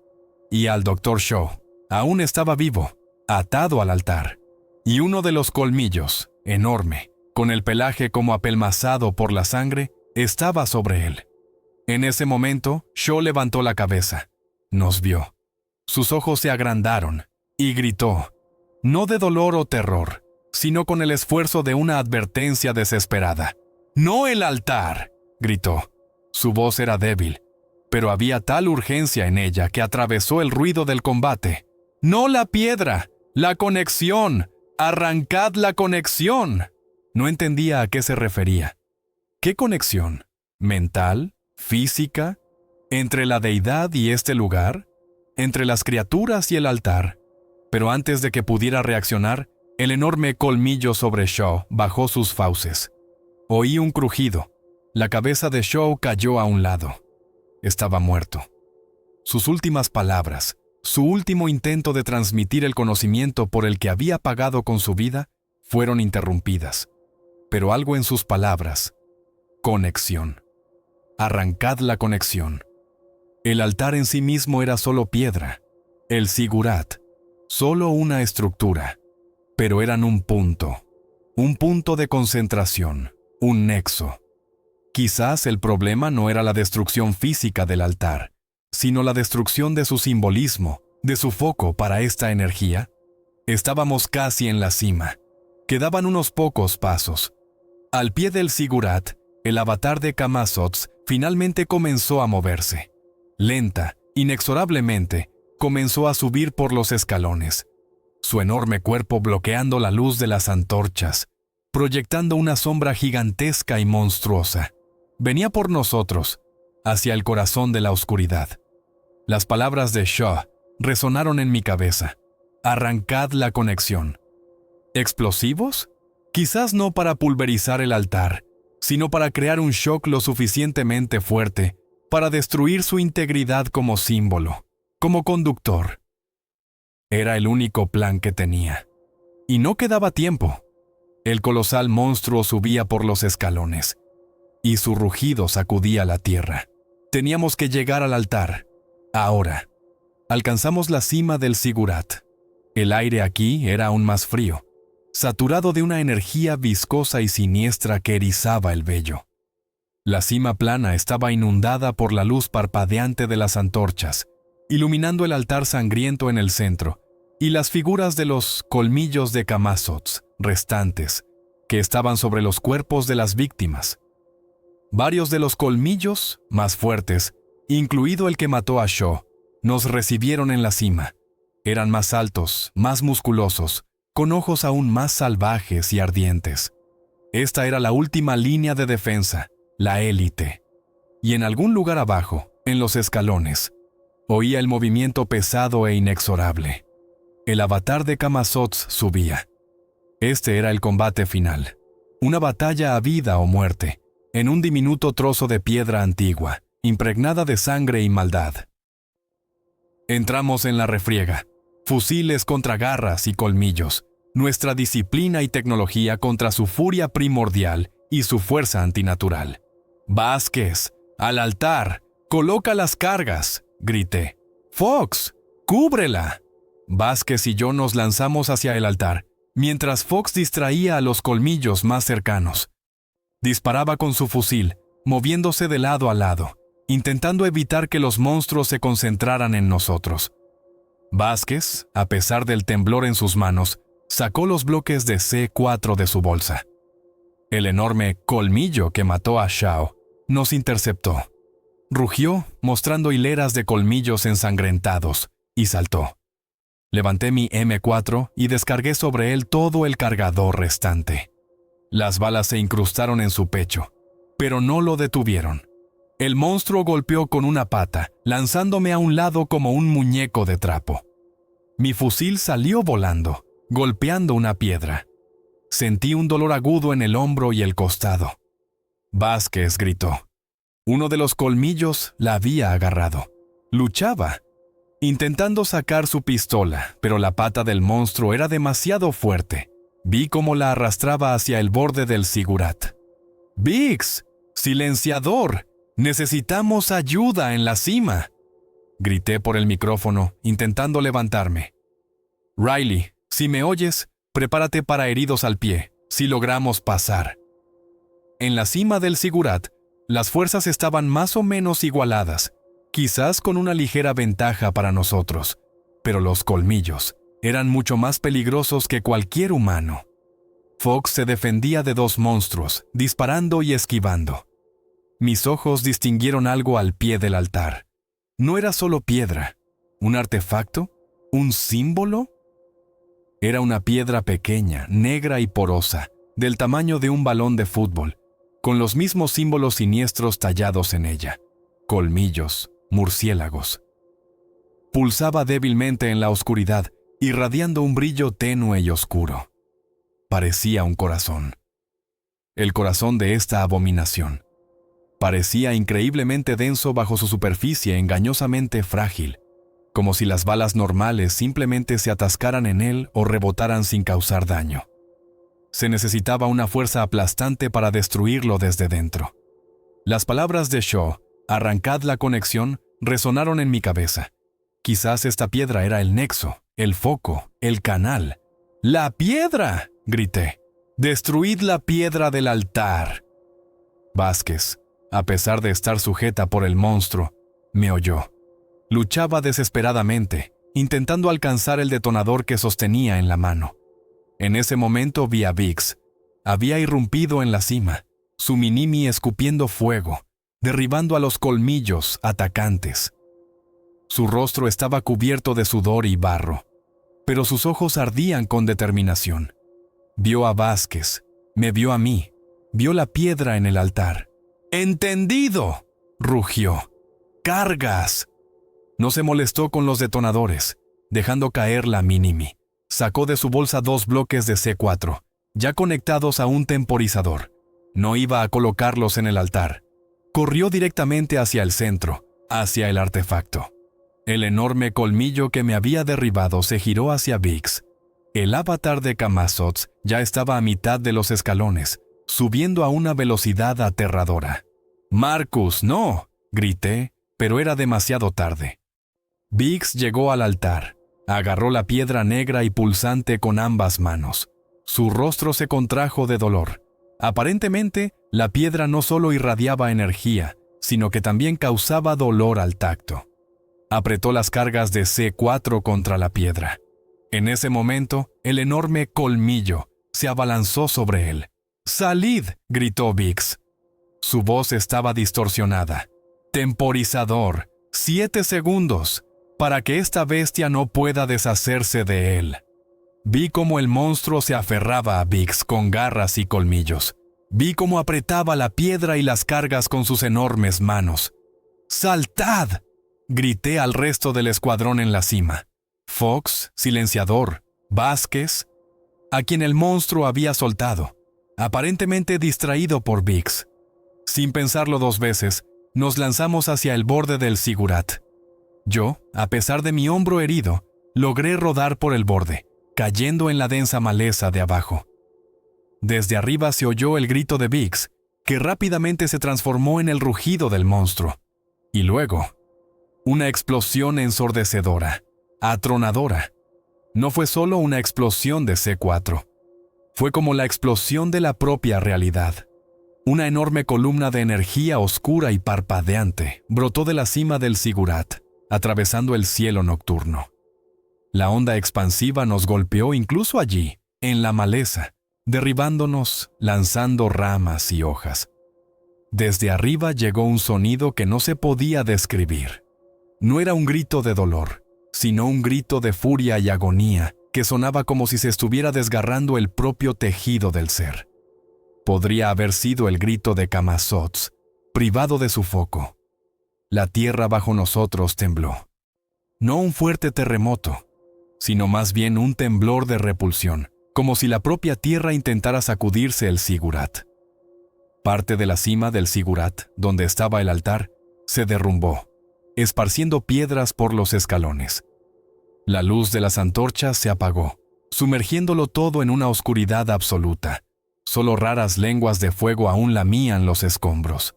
Speaker 1: Y al Dr. Shaw, aún estaba vivo, atado al altar. Y uno de los colmillos, enorme, con el pelaje como apelmazado por la sangre, estaba sobre él. En ese momento, Shaw levantó la cabeza. Nos vio. Sus ojos se agrandaron y gritó, no de dolor o terror, sino con el esfuerzo de una advertencia desesperada. «¡No el altar!», gritó. Su voz era débil, pero había tal urgencia en ella que atravesó el ruido del combate. «¡No la piedra! ¡La conexión! ¡Arrancad la conexión!». No entendía a qué se refería. ¿Qué conexión? ¿Mental? ¿Física? ¿Entre la deidad y este lugar? ¿Entre las criaturas y el altar? Pero antes de que pudiera reaccionar, el enorme colmillo sobre Shaw bajó sus fauces. Oí un crujido. La cabeza de Shaw cayó a un lado. Estaba muerto. Sus últimas palabras, su último intento de transmitir el conocimiento por el que había pagado con su vida, fueron interrumpidas. Pero algo en sus palabras. Conexión. Arrancad la conexión. El altar en sí mismo era solo piedra. El Ziggurat, solo una estructura. Pero eran un punto de concentración, un nexo. Quizás el problema no era la destrucción física del altar, sino la destrucción de su simbolismo, de su foco para esta energía. Estábamos casi en la cima. Quedaban unos pocos pasos. Al pie del Ziggurat, el avatar de Camazotz finalmente comenzó a moverse. Lenta, inexorablemente, comenzó a subir por los escalones, su enorme cuerpo bloqueando la luz de las antorchas, proyectando una sombra gigantesca y monstruosa. Venía por nosotros, hacia el corazón de la oscuridad. Las palabras de Shaw resonaron en mi cabeza. Arrancad la conexión. ¿Explosivos? Quizás no para pulverizar el altar, sino para crear un shock lo suficientemente fuerte para destruir su integridad como símbolo, como conductor. Era el único plan que tenía. Y no quedaba tiempo. El colosal monstruo subía por los escalones, y su rugido sacudía la tierra. Teníamos que llegar al altar. Ahora. Alcanzamos la cima del Ziggurat. El aire aquí era aún más frío, saturado de una energía viscosa y siniestra que erizaba el vello. La cima plana estaba inundada por la luz parpadeante de las antorchas, iluminando el altar sangriento en el centro, y las figuras de los colmillos de Camazotz restantes, que estaban sobre los cuerpos de las víctimas. Varios de los colmillos, más fuertes, incluido el que mató a Shaw, nos recibieron en la cima. Eran más altos, más musculosos, con ojos aún más salvajes y ardientes. Esta era la última línea de defensa, la élite. Y en algún lugar abajo, en los escalones, oía el movimiento pesado e inexorable. El avatar de Camazotz subía. Este era el combate final. Una batalla a vida o muerte, en un diminuto trozo de piedra antigua, impregnada de sangre y maldad. Entramos en la refriega, fusiles contra garras y colmillos, nuestra disciplina y tecnología contra su furia primordial y su fuerza antinatural. «Vázquez, al altar, coloca las cargas», grité. «Fox, cúbrela». Vázquez y yo nos lanzamos hacia el altar, mientras Fox distraía a los colmillos más cercanos. Disparaba con su fusil, moviéndose de lado a lado, intentando evitar que los monstruos se concentraran en nosotros. Vázquez, a pesar del temblor en sus manos, sacó los bloques de C4 de su bolsa. El enorme colmillo que mató a Shao nos interceptó. Rugió, mostrando hileras de colmillos ensangrentados, y saltó. Levanté mi M4 y descargué sobre él todo el cargador restante. Las balas se incrustaron en su pecho, pero no lo detuvieron. El monstruo golpeó con una pata, lanzándome a un lado como un muñeco de trapo. Mi fusil salió volando, golpeando una piedra. Sentí un dolor agudo en el hombro y el costado. Vázquez gritó. Uno de los colmillos la había agarrado. Luchaba, intentando sacar su pistola, pero la pata del monstruo era demasiado fuerte. Vi cómo la arrastraba hacia el borde del zigurat. «Biggs, silenciador, necesitamos ayuda en la cima», grité por el micrófono, intentando levantarme. «Riley, si me oyes, prepárate para heridos al pie, si logramos pasar». En la cima del zigurat, las fuerzas estaban más o menos igualadas, quizás con una ligera ventaja para nosotros, pero los colmillos eran mucho más peligrosos que cualquier humano. Fox se defendía de dos monstruos, disparando y esquivando. Mis ojos distinguieron algo al pie del altar. No era solo piedra, un artefacto, un símbolo. Era una piedra pequeña, negra y porosa, del tamaño de un balón de fútbol, con los mismos símbolos siniestros tallados en ella: colmillos, murciélagos. Pulsaba débilmente en la oscuridad, irradiando un brillo tenue y oscuro. Parecía un corazón. El corazón de esta abominación. Parecía increíblemente denso bajo su superficie engañosamente frágil, como si las balas normales simplemente se atascaran en él o rebotaran sin causar daño. Se necesitaba una fuerza aplastante para destruirlo desde dentro. Las palabras de Shaw, «arrancad la conexión», resonaron en mi cabeza. Quizás esta piedra era el nexo, el foco, el canal. «¡La piedra!», grité. «¡Destruid la piedra del altar!». Vázquez, a pesar de estar sujeta por el monstruo, me oyó. Luchaba desesperadamente, intentando alcanzar el detonador que sostenía en la mano. En ese momento vi a Biggs. Había irrumpido en la cima, su minimi escupiendo fuego, derribando a los colmillos atacantes. Su rostro estaba cubierto de sudor y barro, pero sus ojos ardían con determinación. Vio a Vázquez, me vio a mí, vio la piedra en el altar. «¡Entendido!», rugió. «¡Cargas!». No se molestó con los detonadores, dejando caer la minimi. Sacó de su bolsa 2 bloques de C4, ya conectados a un temporizador. No iba a colocarlos en el altar. Corrió directamente hacia el centro, hacia el artefacto. El enorme colmillo que me había derribado se giró hacia Biggs. El avatar de Camazotz ya estaba a mitad de los escalones, subiendo a una velocidad aterradora. «¡Marcus, no!», grité, pero era demasiado tarde. Biggs llegó al altar, agarró la piedra negra y pulsante con ambas manos. Su rostro se contrajo de dolor. Aparentemente, la piedra no solo irradiaba energía, sino que también causaba dolor al tacto. Apretó las cargas de C4 contra la piedra. En ese momento, el enorme colmillo se abalanzó sobre él. «¡Salid!», gritó Biggs. Su voz estaba distorsionada. «Temporizador, 7 segundos, para que esta bestia no pueda deshacerse de él». Vi cómo el monstruo se aferraba a Biggs con garras y colmillos. Vi cómo apretaba la piedra y las cargas con sus enormes manos. «¡Saltad!», grité al resto del escuadrón en la cima. Fox, silenciador, Vázquez, a quien el monstruo había soltado, aparentemente distraído por Biggs. Sin pensarlo 2 veces, Nos lanzamos hacia el borde del zigurat. Yo, a pesar de mi hombro herido, logré rodar por el borde, cayendo en la densa maleza de abajo. Desde arriba se oyó el grito de Biggs, que rápidamente se transformó en el rugido del monstruo. Y luego, una explosión ensordecedora, atronadora. No fue solo una explosión de C4. Fue como la explosión de la propia realidad. Una enorme columna de energía oscura y parpadeante brotó de la cima del zigurat, atravesando el cielo nocturno. La onda expansiva nos golpeó incluso allí, en la maleza, derribándonos, lanzando ramas y hojas. Desde arriba llegó un sonido que no se podía describir. No era un grito de dolor, sino un grito de furia y agonía que sonaba como si se estuviera desgarrando el propio tejido del ser. Podría haber sido el grito de Camazotz, privado de su foco. La tierra bajo nosotros tembló. No un fuerte terremoto, sino más bien un temblor de repulsión, como si la propia tierra intentara sacudirse el zigurat. Parte de la cima del zigurat, donde estaba el altar, se derrumbó, esparciendo piedras por los escalones. La luz de las antorchas se apagó, sumergiéndolo todo en una oscuridad absoluta. Solo raras lenguas de fuego aún lamían los escombros.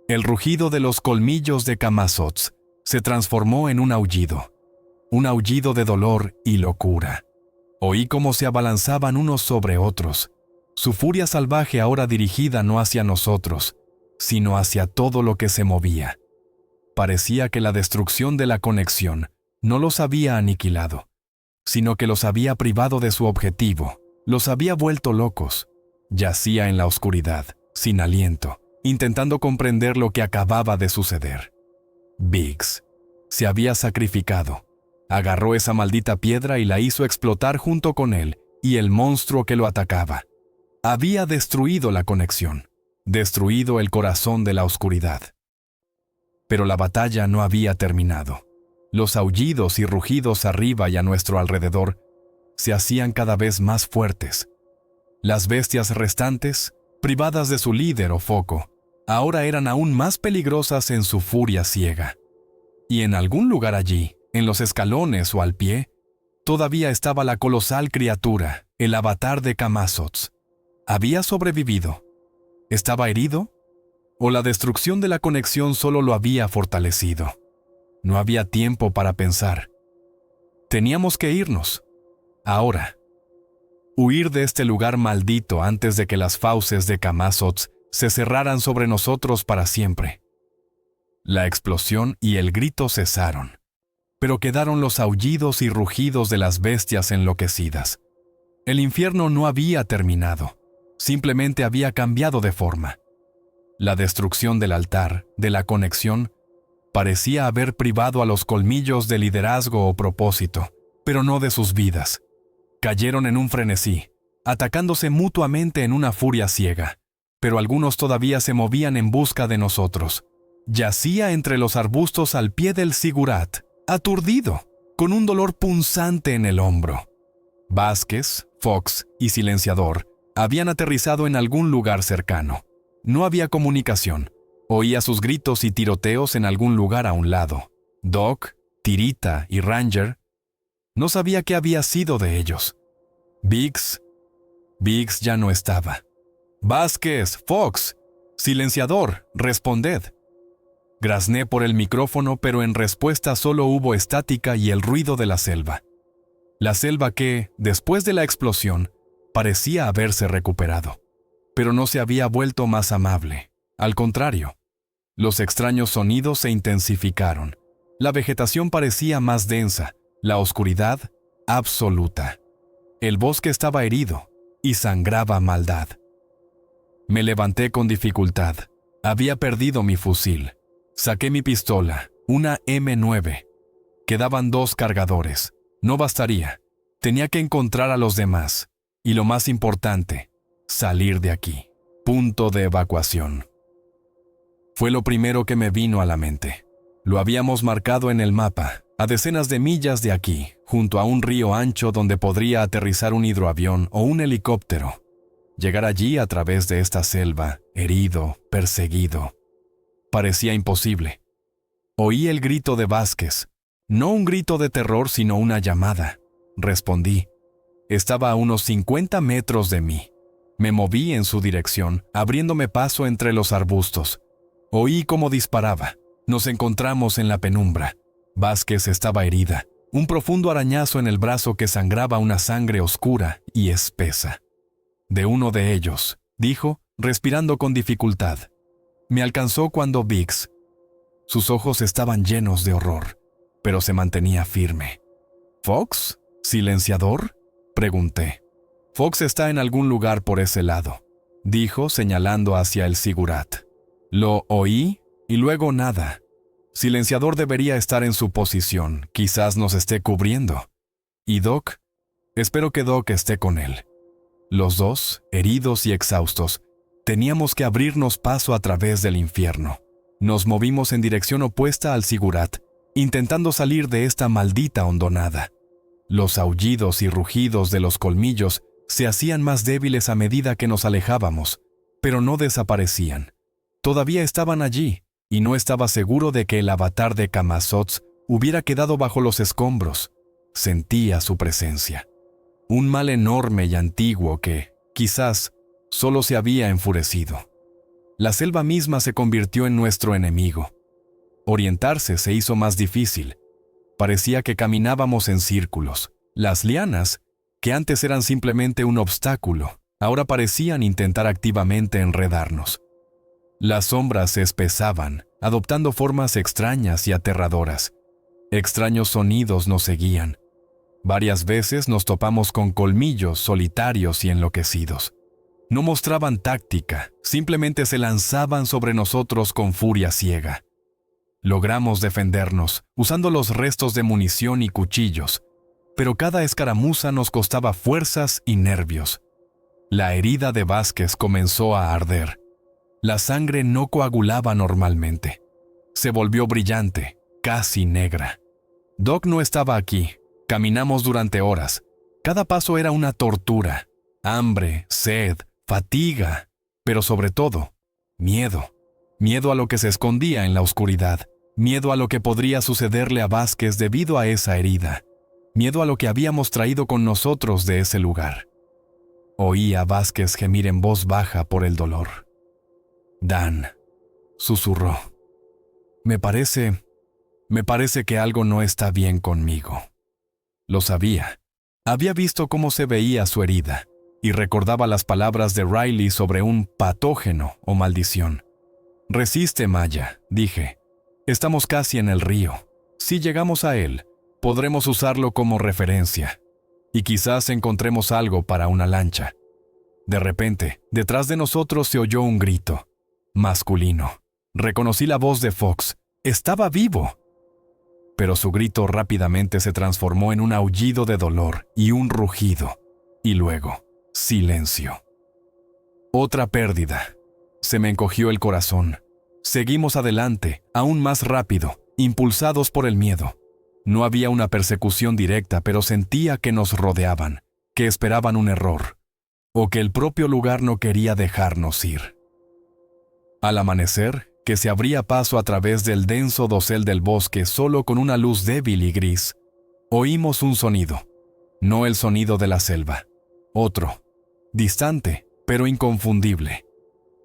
Speaker 1: El rugido de los colmillos de Camazotz se transformó en un aullido de dolor y locura. Oí cómo se abalanzaban unos sobre otros, su furia salvaje ahora dirigida no hacia nosotros, sino hacia todo lo que se movía. Parecía que la destrucción de la conexión no los había aniquilado, sino que los había privado de su objetivo, los había vuelto locos. Yacía en la oscuridad, sin aliento, intentando comprender lo que acababa de suceder. Biggs se había sacrificado. Agarró esa maldita piedra y la hizo explotar junto con él y el monstruo que lo atacaba. Había destruido la conexión, destruido el corazón de la oscuridad. Pero la batalla no había terminado. Los aullidos y rugidos arriba y a nuestro alrededor se hacían cada vez más fuertes. Las bestias restantes, privadas de su líder o foco, ahora eran aún más peligrosas en su furia ciega. Y en algún lugar allí, en los escalones o al pie, todavía estaba la colosal criatura, el avatar de Camazotz. ¿Había sobrevivido? ¿Estaba herido? ¿O la destrucción de la conexión solo lo había fortalecido? No había tiempo para pensar. Teníamos que irnos. Ahora. Huir de este lugar maldito antes de que las fauces de Camazotz se cerraran sobre nosotros para siempre. La explosión y el grito cesaron, pero quedaron los aullidos y rugidos de las bestias enloquecidas. El infierno no había terminado, simplemente había cambiado de forma. La destrucción del altar, de la conexión, parecía haber privado a los colmillos de liderazgo o propósito, pero no de sus vidas. Cayeron en un frenesí, atacándose mutuamente en una furia ciega, pero algunos todavía se movían en busca de nosotros. Yacía entre los arbustos al pie del zigurat, aturdido, con un dolor punzante en el hombro. Vázquez, Fox y Silenciador habían aterrizado en algún lugar cercano. No había comunicación. Oía sus gritos y tiroteos en algún lugar a un lado. Doc, Tirita y Ranger. No sabía qué había sido de ellos. Biggs ya no estaba. Vázquez, Fox, Silenciador, responded. Grazné por el micrófono, pero en respuesta solo hubo estática y el ruido de la selva. La selva que, después de la explosión, parecía haberse recuperado. Pero no se había vuelto más amable. Al contrario, los extraños sonidos se intensificaron. La vegetación parecía más densa, la oscuridad absoluta. El bosque estaba herido y sangraba maldad. Me levanté con dificultad. Había perdido mi fusil. Saqué mi pistola, una M9. Quedaban 2 cargadores. No bastaría. Tenía que encontrar a los demás. Y lo más importante, salir de aquí. Punto de evacuación. Fue lo primero que me vino a la mente. Lo habíamos marcado en el mapa, a decenas de millas de aquí, junto a un río ancho donde podría aterrizar un hidroavión o un helicóptero. Llegar allí a través de esta selva, herido, perseguido. Parecía imposible. Oí el grito de Vázquez. No un grito de terror, sino una llamada. Respondí. Estaba a unos 50 metros de mí. Me moví en su dirección, abriéndome paso entre los arbustos. Oí cómo disparaba. Nos encontramos en la penumbra. Vázquez estaba herida. Un profundo arañazo en el brazo que sangraba una sangre oscura y espesa. De uno de ellos, dijo, respirando con dificultad. Me alcanzó cuando Biggs. Sus ojos estaban llenos de horror, pero se mantenía firme. ¿Fox? ¿Silenciador? Pregunté. Fox está en algún lugar por ese lado, dijo señalando hacia el Sigurat. Lo oí y luego nada. Silenciador debería estar en su posición, quizás nos esté cubriendo. ¿Y Doc? Espero que Doc esté con él. Los dos, heridos y exhaustos, teníamos que abrirnos paso a través del infierno. Nos movimos en dirección opuesta al Sigurat, intentando salir de esta maldita hondonada. Los aullidos y rugidos de los colmillos se hacían más débiles a medida que nos alejábamos, pero no desaparecían. Todavía estaban allí, y no estaba seguro de que el avatar de Camazotz hubiera quedado bajo los escombros. Sentía su presencia. Un mal enorme y antiguo que, quizás, solo se había enfurecido. La selva misma se convirtió en nuestro enemigo. Orientarse se hizo más difícil. Parecía que caminábamos en círculos. Las lianas, que antes eran simplemente un obstáculo, ahora parecían intentar activamente enredarnos. Las sombras se espesaban, adoptando formas extrañas y aterradoras. Extraños sonidos nos seguían. Varias veces nos topamos con colmillos solitarios y enloquecidos. No mostraban táctica, simplemente se lanzaban sobre nosotros con furia ciega. Logramos defendernos, usando los restos de munición y cuchillos, pero cada escaramuza nos costaba fuerzas y nervios. La herida de Vázquez comenzó a arder. La sangre no coagulaba normalmente. Se volvió brillante, casi negra. Doc no estaba aquí. Caminamos durante horas. Cada paso era una tortura. Hambre, sed, fatiga, pero sobre todo, miedo. Miedo a lo que se escondía en la oscuridad. Miedo a lo que podría sucederle a Vázquez debido a esa herida. Miedo a lo que habíamos traído con nosotros de ese lugar. Oí a Vázquez gemir en voz baja por el dolor. Dan, susurró. Me parece que algo no está bien conmigo. Lo sabía. Había visto cómo se veía su herida y recordaba las palabras de Riley sobre un patógeno o maldición. Resiste, Maya, dije. Estamos casi en el río. Si llegamos a él, podremos usarlo como referencia. Y quizás encontremos algo para una lancha. De repente, detrás de nosotros se oyó un grito. Masculino. Reconocí la voz de Fox. ¡Estaba vivo! Pero su grito rápidamente se transformó en un aullido de dolor y un rugido. Y luego, silencio. Otra pérdida. Se me encogió el corazón. Seguimos adelante, aún más rápido, impulsados por el miedo. No había una persecución directa, pero sentía que nos rodeaban, que esperaban un error, o que el propio lugar no quería dejarnos ir. Al amanecer, que se abría paso a través del denso dosel del bosque solo con una luz débil y gris, oímos un sonido, no el sonido de la selva, otro, distante, pero inconfundible,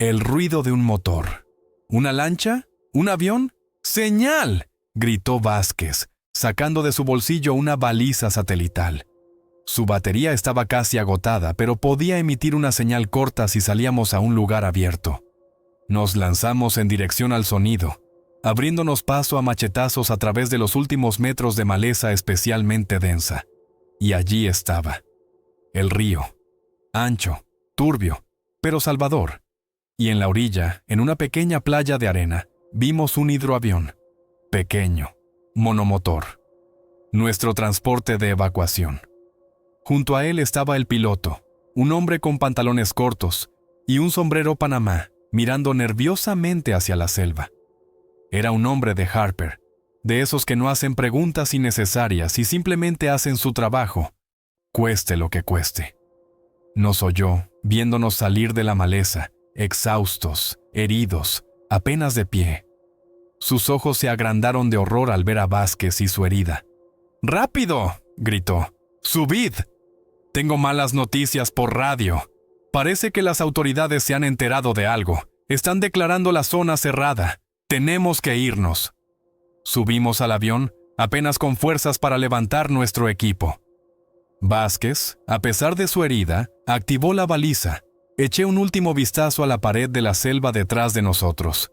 Speaker 1: el ruido de un motor. ¿Una lancha? ¿Un avión? ¡Señal!, gritó Vázquez, sacando de su bolsillo una baliza satelital. Su batería estaba casi agotada, pero podía emitir una señal corta si salíamos a un lugar abierto. Nos lanzamos en dirección al sonido, abriéndonos paso a machetazos a través de los últimos metros de maleza especialmente densa. Y allí estaba. El río. Ancho, turbio, pero salvador. Y en la orilla, en una pequeña playa de arena, vimos un hidroavión. Pequeño, monomotor. Nuestro transporte de evacuación. Junto a él estaba el piloto, un hombre con pantalones cortos y un sombrero panamá, mirando nerviosamente hacia la selva. Era un hombre de Harper, de esos que no hacen preguntas innecesarias y simplemente hacen su trabajo, cueste lo que cueste. Nos oyó, viéndonos salir de la maleza, exhaustos, heridos, apenas de pie, Sus ojos se agrandaron de horror al ver a Vázquez y su herida. ¡Rápido!, gritó. ¡Subid! Tengo malas noticias por radio. Parece que las autoridades se han enterado de algo. Están declarando la zona cerrada. Tenemos que irnos. Subimos al avión, apenas con fuerzas para levantar nuestro equipo. Vázquez, a pesar de su herida, activó la baliza. Eché un último vistazo a la pared de la selva detrás de nosotros.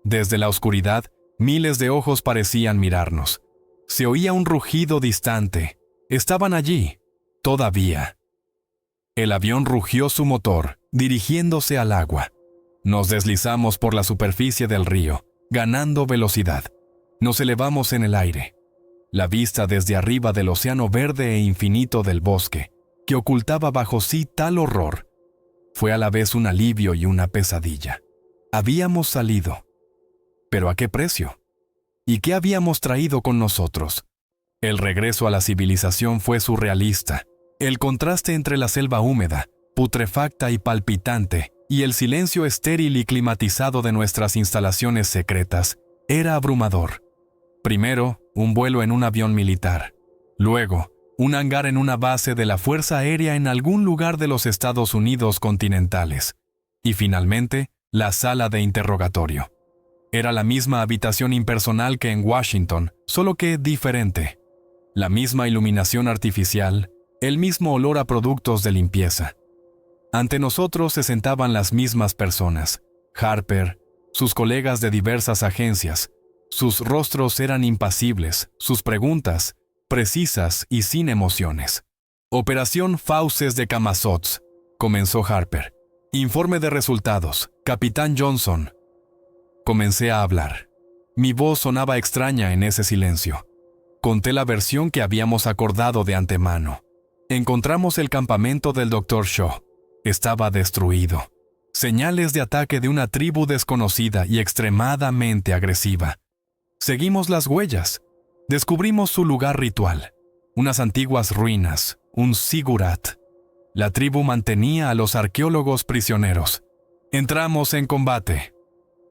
Speaker 1: Desde la oscuridad, miles de ojos parecían mirarnos. Se oía un rugido distante. Estaban allí, todavía. El avión rugió su motor, dirigiéndose al agua. Nos deslizamos por la superficie del río, ganando velocidad. Nos elevamos en el aire. La vista desde arriba del océano verde e infinito del bosque, que ocultaba bajo sí tal horror, fue a la vez un alivio y una pesadilla. Habíamos salido. ¿Pero a qué precio? ¿Y qué habíamos traído con nosotros? El regreso a la civilización fue surrealista. El contraste entre la selva húmeda, putrefacta y palpitante, y el silencio estéril y climatizado de nuestras instalaciones secretas era abrumador. Primero, un vuelo en un avión militar. Luego, un hangar en una base de la Fuerza Aérea en algún lugar de los Estados Unidos continentales. Y finalmente, la sala de interrogatorio. Era la misma habitación impersonal que en Washington, solo que diferente. La misma iluminación artificial, el mismo olor a productos de limpieza. Ante nosotros se sentaban las mismas personas. Harper, sus colegas de diversas agencias. Sus rostros eran impasibles, sus preguntas, precisas y sin emociones. Operación Fauces de Camazotz, comenzó Harper. Informe de resultados, Capitán Johnson. Comencé a hablar. Mi voz sonaba extraña en ese silencio. Conté la versión que habíamos acordado de antemano. Encontramos el campamento del Dr. Shaw. Estaba destruido. Señales de ataque de una tribu desconocida y extremadamente agresiva. Seguimos las huellas. Descubrimos su lugar ritual. Unas antiguas ruinas, un zigurat. La tribu mantenía a los arqueólogos prisioneros. Entramos en combate.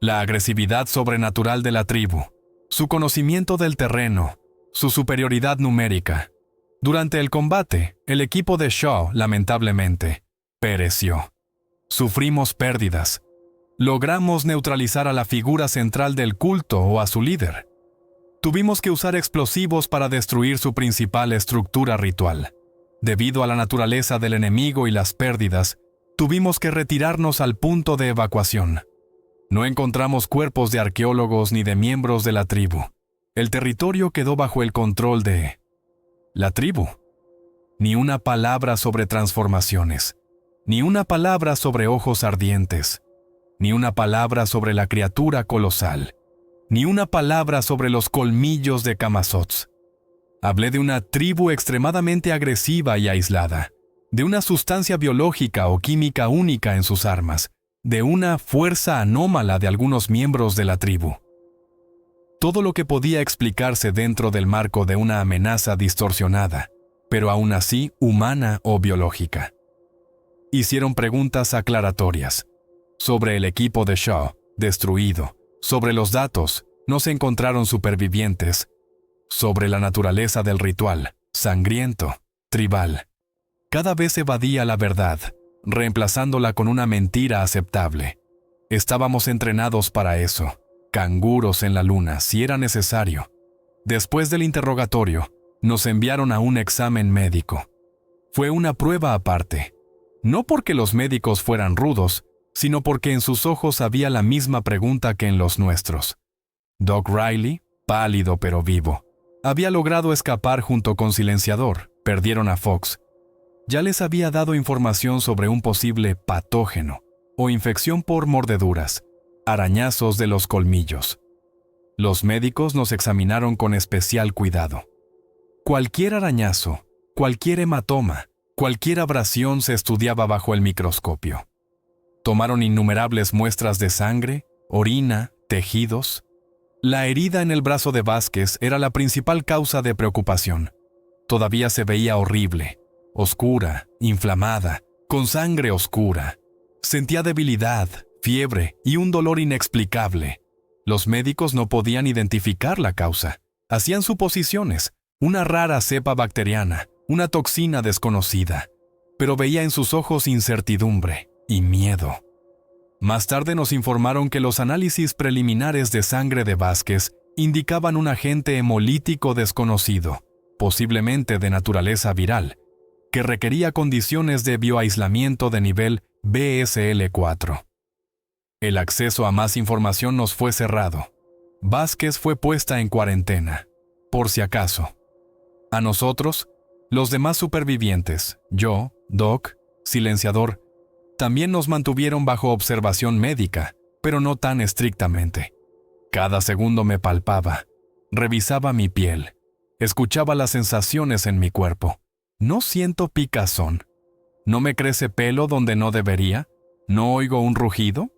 Speaker 1: La agresividad sobrenatural de la tribu, su conocimiento del terreno, su superioridad numérica. Durante el combate, el equipo de Shaw, lamentablemente, pereció. Sufrimos pérdidas. Logramos neutralizar a la figura central del culto o a su líder. Tuvimos que usar explosivos para destruir su principal estructura ritual. Debido a la naturaleza del enemigo y las pérdidas, tuvimos que retirarnos al punto de evacuación. No encontramos cuerpos de arqueólogos ni de miembros de la tribu. El territorio quedó bajo el control de la tribu. Ni una palabra sobre transformaciones, ni una palabra sobre ojos ardientes, ni una palabra sobre la criatura colosal, ni una palabra sobre los colmillos de Camazotz. Hablé de una tribu extremadamente agresiva y aislada, de una sustancia biológica o química única en sus armas, de una fuerza anómala de algunos miembros de la tribu. Todo lo que podía explicarse dentro del marco de una amenaza distorsionada, pero aún así humana o biológica. Hicieron preguntas aclaratorias sobre el equipo de Shaw, destruido, sobre los datos, no se encontraron supervivientes, sobre la naturaleza del ritual, sangriento, tribal. Cada vez evadía la verdad, reemplazándola con una mentira aceptable. Estábamos entrenados para eso, canguros en la luna, si era necesario. Después del interrogatorio, nos enviaron a un examen médico. Fue una prueba aparte. No porque los médicos fueran rudos, sino porque en sus ojos había la misma pregunta que en los nuestros. Doc Riley, pálido pero vivo, había logrado escapar junto con Silenciador. Perdieron a Fox. Ya les había dado información sobre un posible patógeno o infección por mordeduras, arañazos de los colmillos. Los médicos nos examinaron con especial cuidado. Cualquier arañazo, cualquier hematoma, cualquier abrasión se estudiaba bajo el microscopio. Tomaron innumerables muestras de sangre, orina, tejidos. La herida en el brazo de Vázquez era la principal causa de preocupación. Todavía se veía horrible, oscura, inflamada, con sangre oscura. Sentía debilidad, fiebre y un dolor inexplicable. Los médicos no podían identificar la causa. Hacían suposiciones, una rara cepa bacteriana, una toxina desconocida. Pero veía en sus ojos incertidumbre y miedo. Más tarde nos informaron que los análisis preliminares de sangre de Vázquez indicaban un agente hemolítico desconocido, posiblemente de naturaleza viral, que requería condiciones de bioaislamiento de nivel BSL-4. El acceso a más información nos fue cerrado. Vázquez fue puesta en cuarentena, por si acaso. A nosotros, los demás supervivientes, yo, Doc, silenciador, también nos mantuvieron bajo observación médica, pero no tan estrictamente. Cada segundo me palpaba, revisaba mi piel, escuchaba las sensaciones en mi cuerpo. No siento picazón. ¿No me crece pelo donde no debería? ¿No oigo un rugido?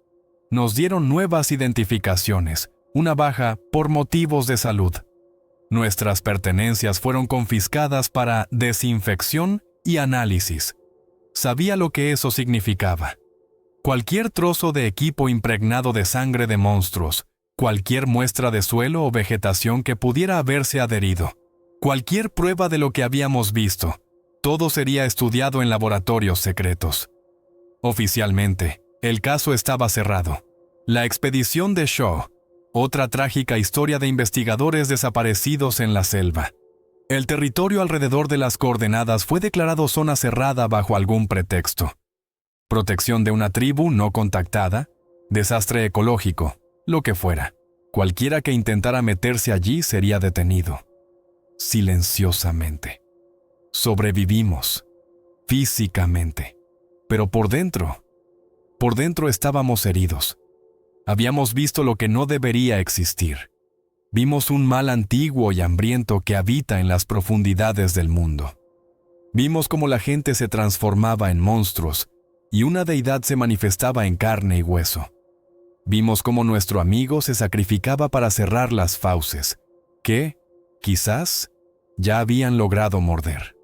Speaker 1: Nos dieron nuevas identificaciones, una baja por motivos de salud. Nuestras pertenencias fueron confiscadas para desinfección y análisis. Sabía lo que eso significaba. Cualquier trozo de equipo impregnado de sangre de monstruos, cualquier muestra de suelo o vegetación que pudiera haberse adherido, cualquier prueba de lo que habíamos visto, todo sería estudiado en laboratorios secretos. Oficialmente, el caso estaba cerrado. La expedición de Shaw, otra trágica historia de investigadores desaparecidos en la selva. El territorio alrededor de las coordenadas fue declarado zona cerrada bajo algún pretexto. Protección de una tribu no contactada, desastre ecológico, lo que fuera. Cualquiera que intentara meterse allí sería detenido. Silenciosamente. Sobrevivimos, físicamente, pero por dentro estábamos heridos. Habíamos visto lo que no debería existir. Vimos un mal antiguo y hambriento que habita en las profundidades del mundo. Vimos cómo la gente se transformaba en monstruos y una deidad se manifestaba en carne y hueso. Vimos cómo nuestro amigo se sacrificaba para cerrar las fauces, que, quizás, ya habían logrado morder.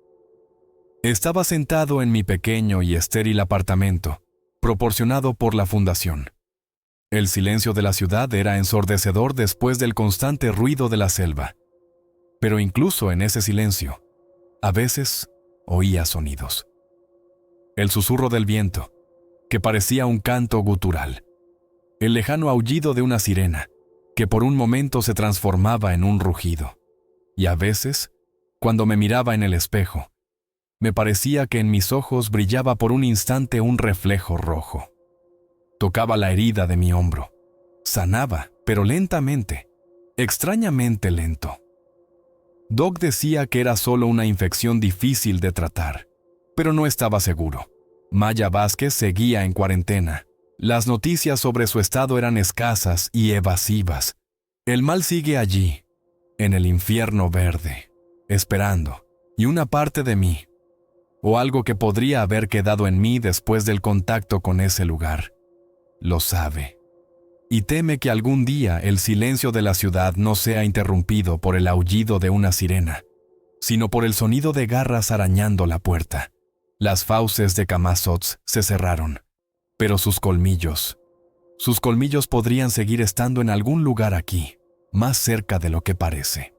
Speaker 1: Estaba sentado en mi pequeño y estéril apartamento, proporcionado por la fundación. El silencio de la ciudad era ensordecedor después del constante ruido de la selva. Pero incluso en ese silencio, a veces oía sonidos. El susurro del viento, que parecía un canto gutural. El lejano aullido de una sirena, que por un momento se transformaba en un rugido. Y a veces, cuando me miraba en el espejo, me parecía que en mis ojos brillaba por un instante un reflejo rojo. Tocaba la herida de mi hombro. Sanaba, pero lentamente, extrañamente lento. Doc decía que era solo una infección difícil de tratar, pero no estaba seguro. Maya Vázquez seguía en cuarentena. Las noticias sobre su estado eran escasas y evasivas. El mal sigue allí, en el infierno verde, esperando, y una parte de mí, o algo que podría haber quedado en mí después del contacto con ese lugar, lo sabe, y teme que algún día el silencio de la ciudad no sea interrumpido por el aullido de una sirena, sino por el sonido de garras arañando la puerta. Las fauces de Camazotz se cerraron, pero sus colmillos podrían seguir estando en algún lugar aquí, más cerca de lo que parece.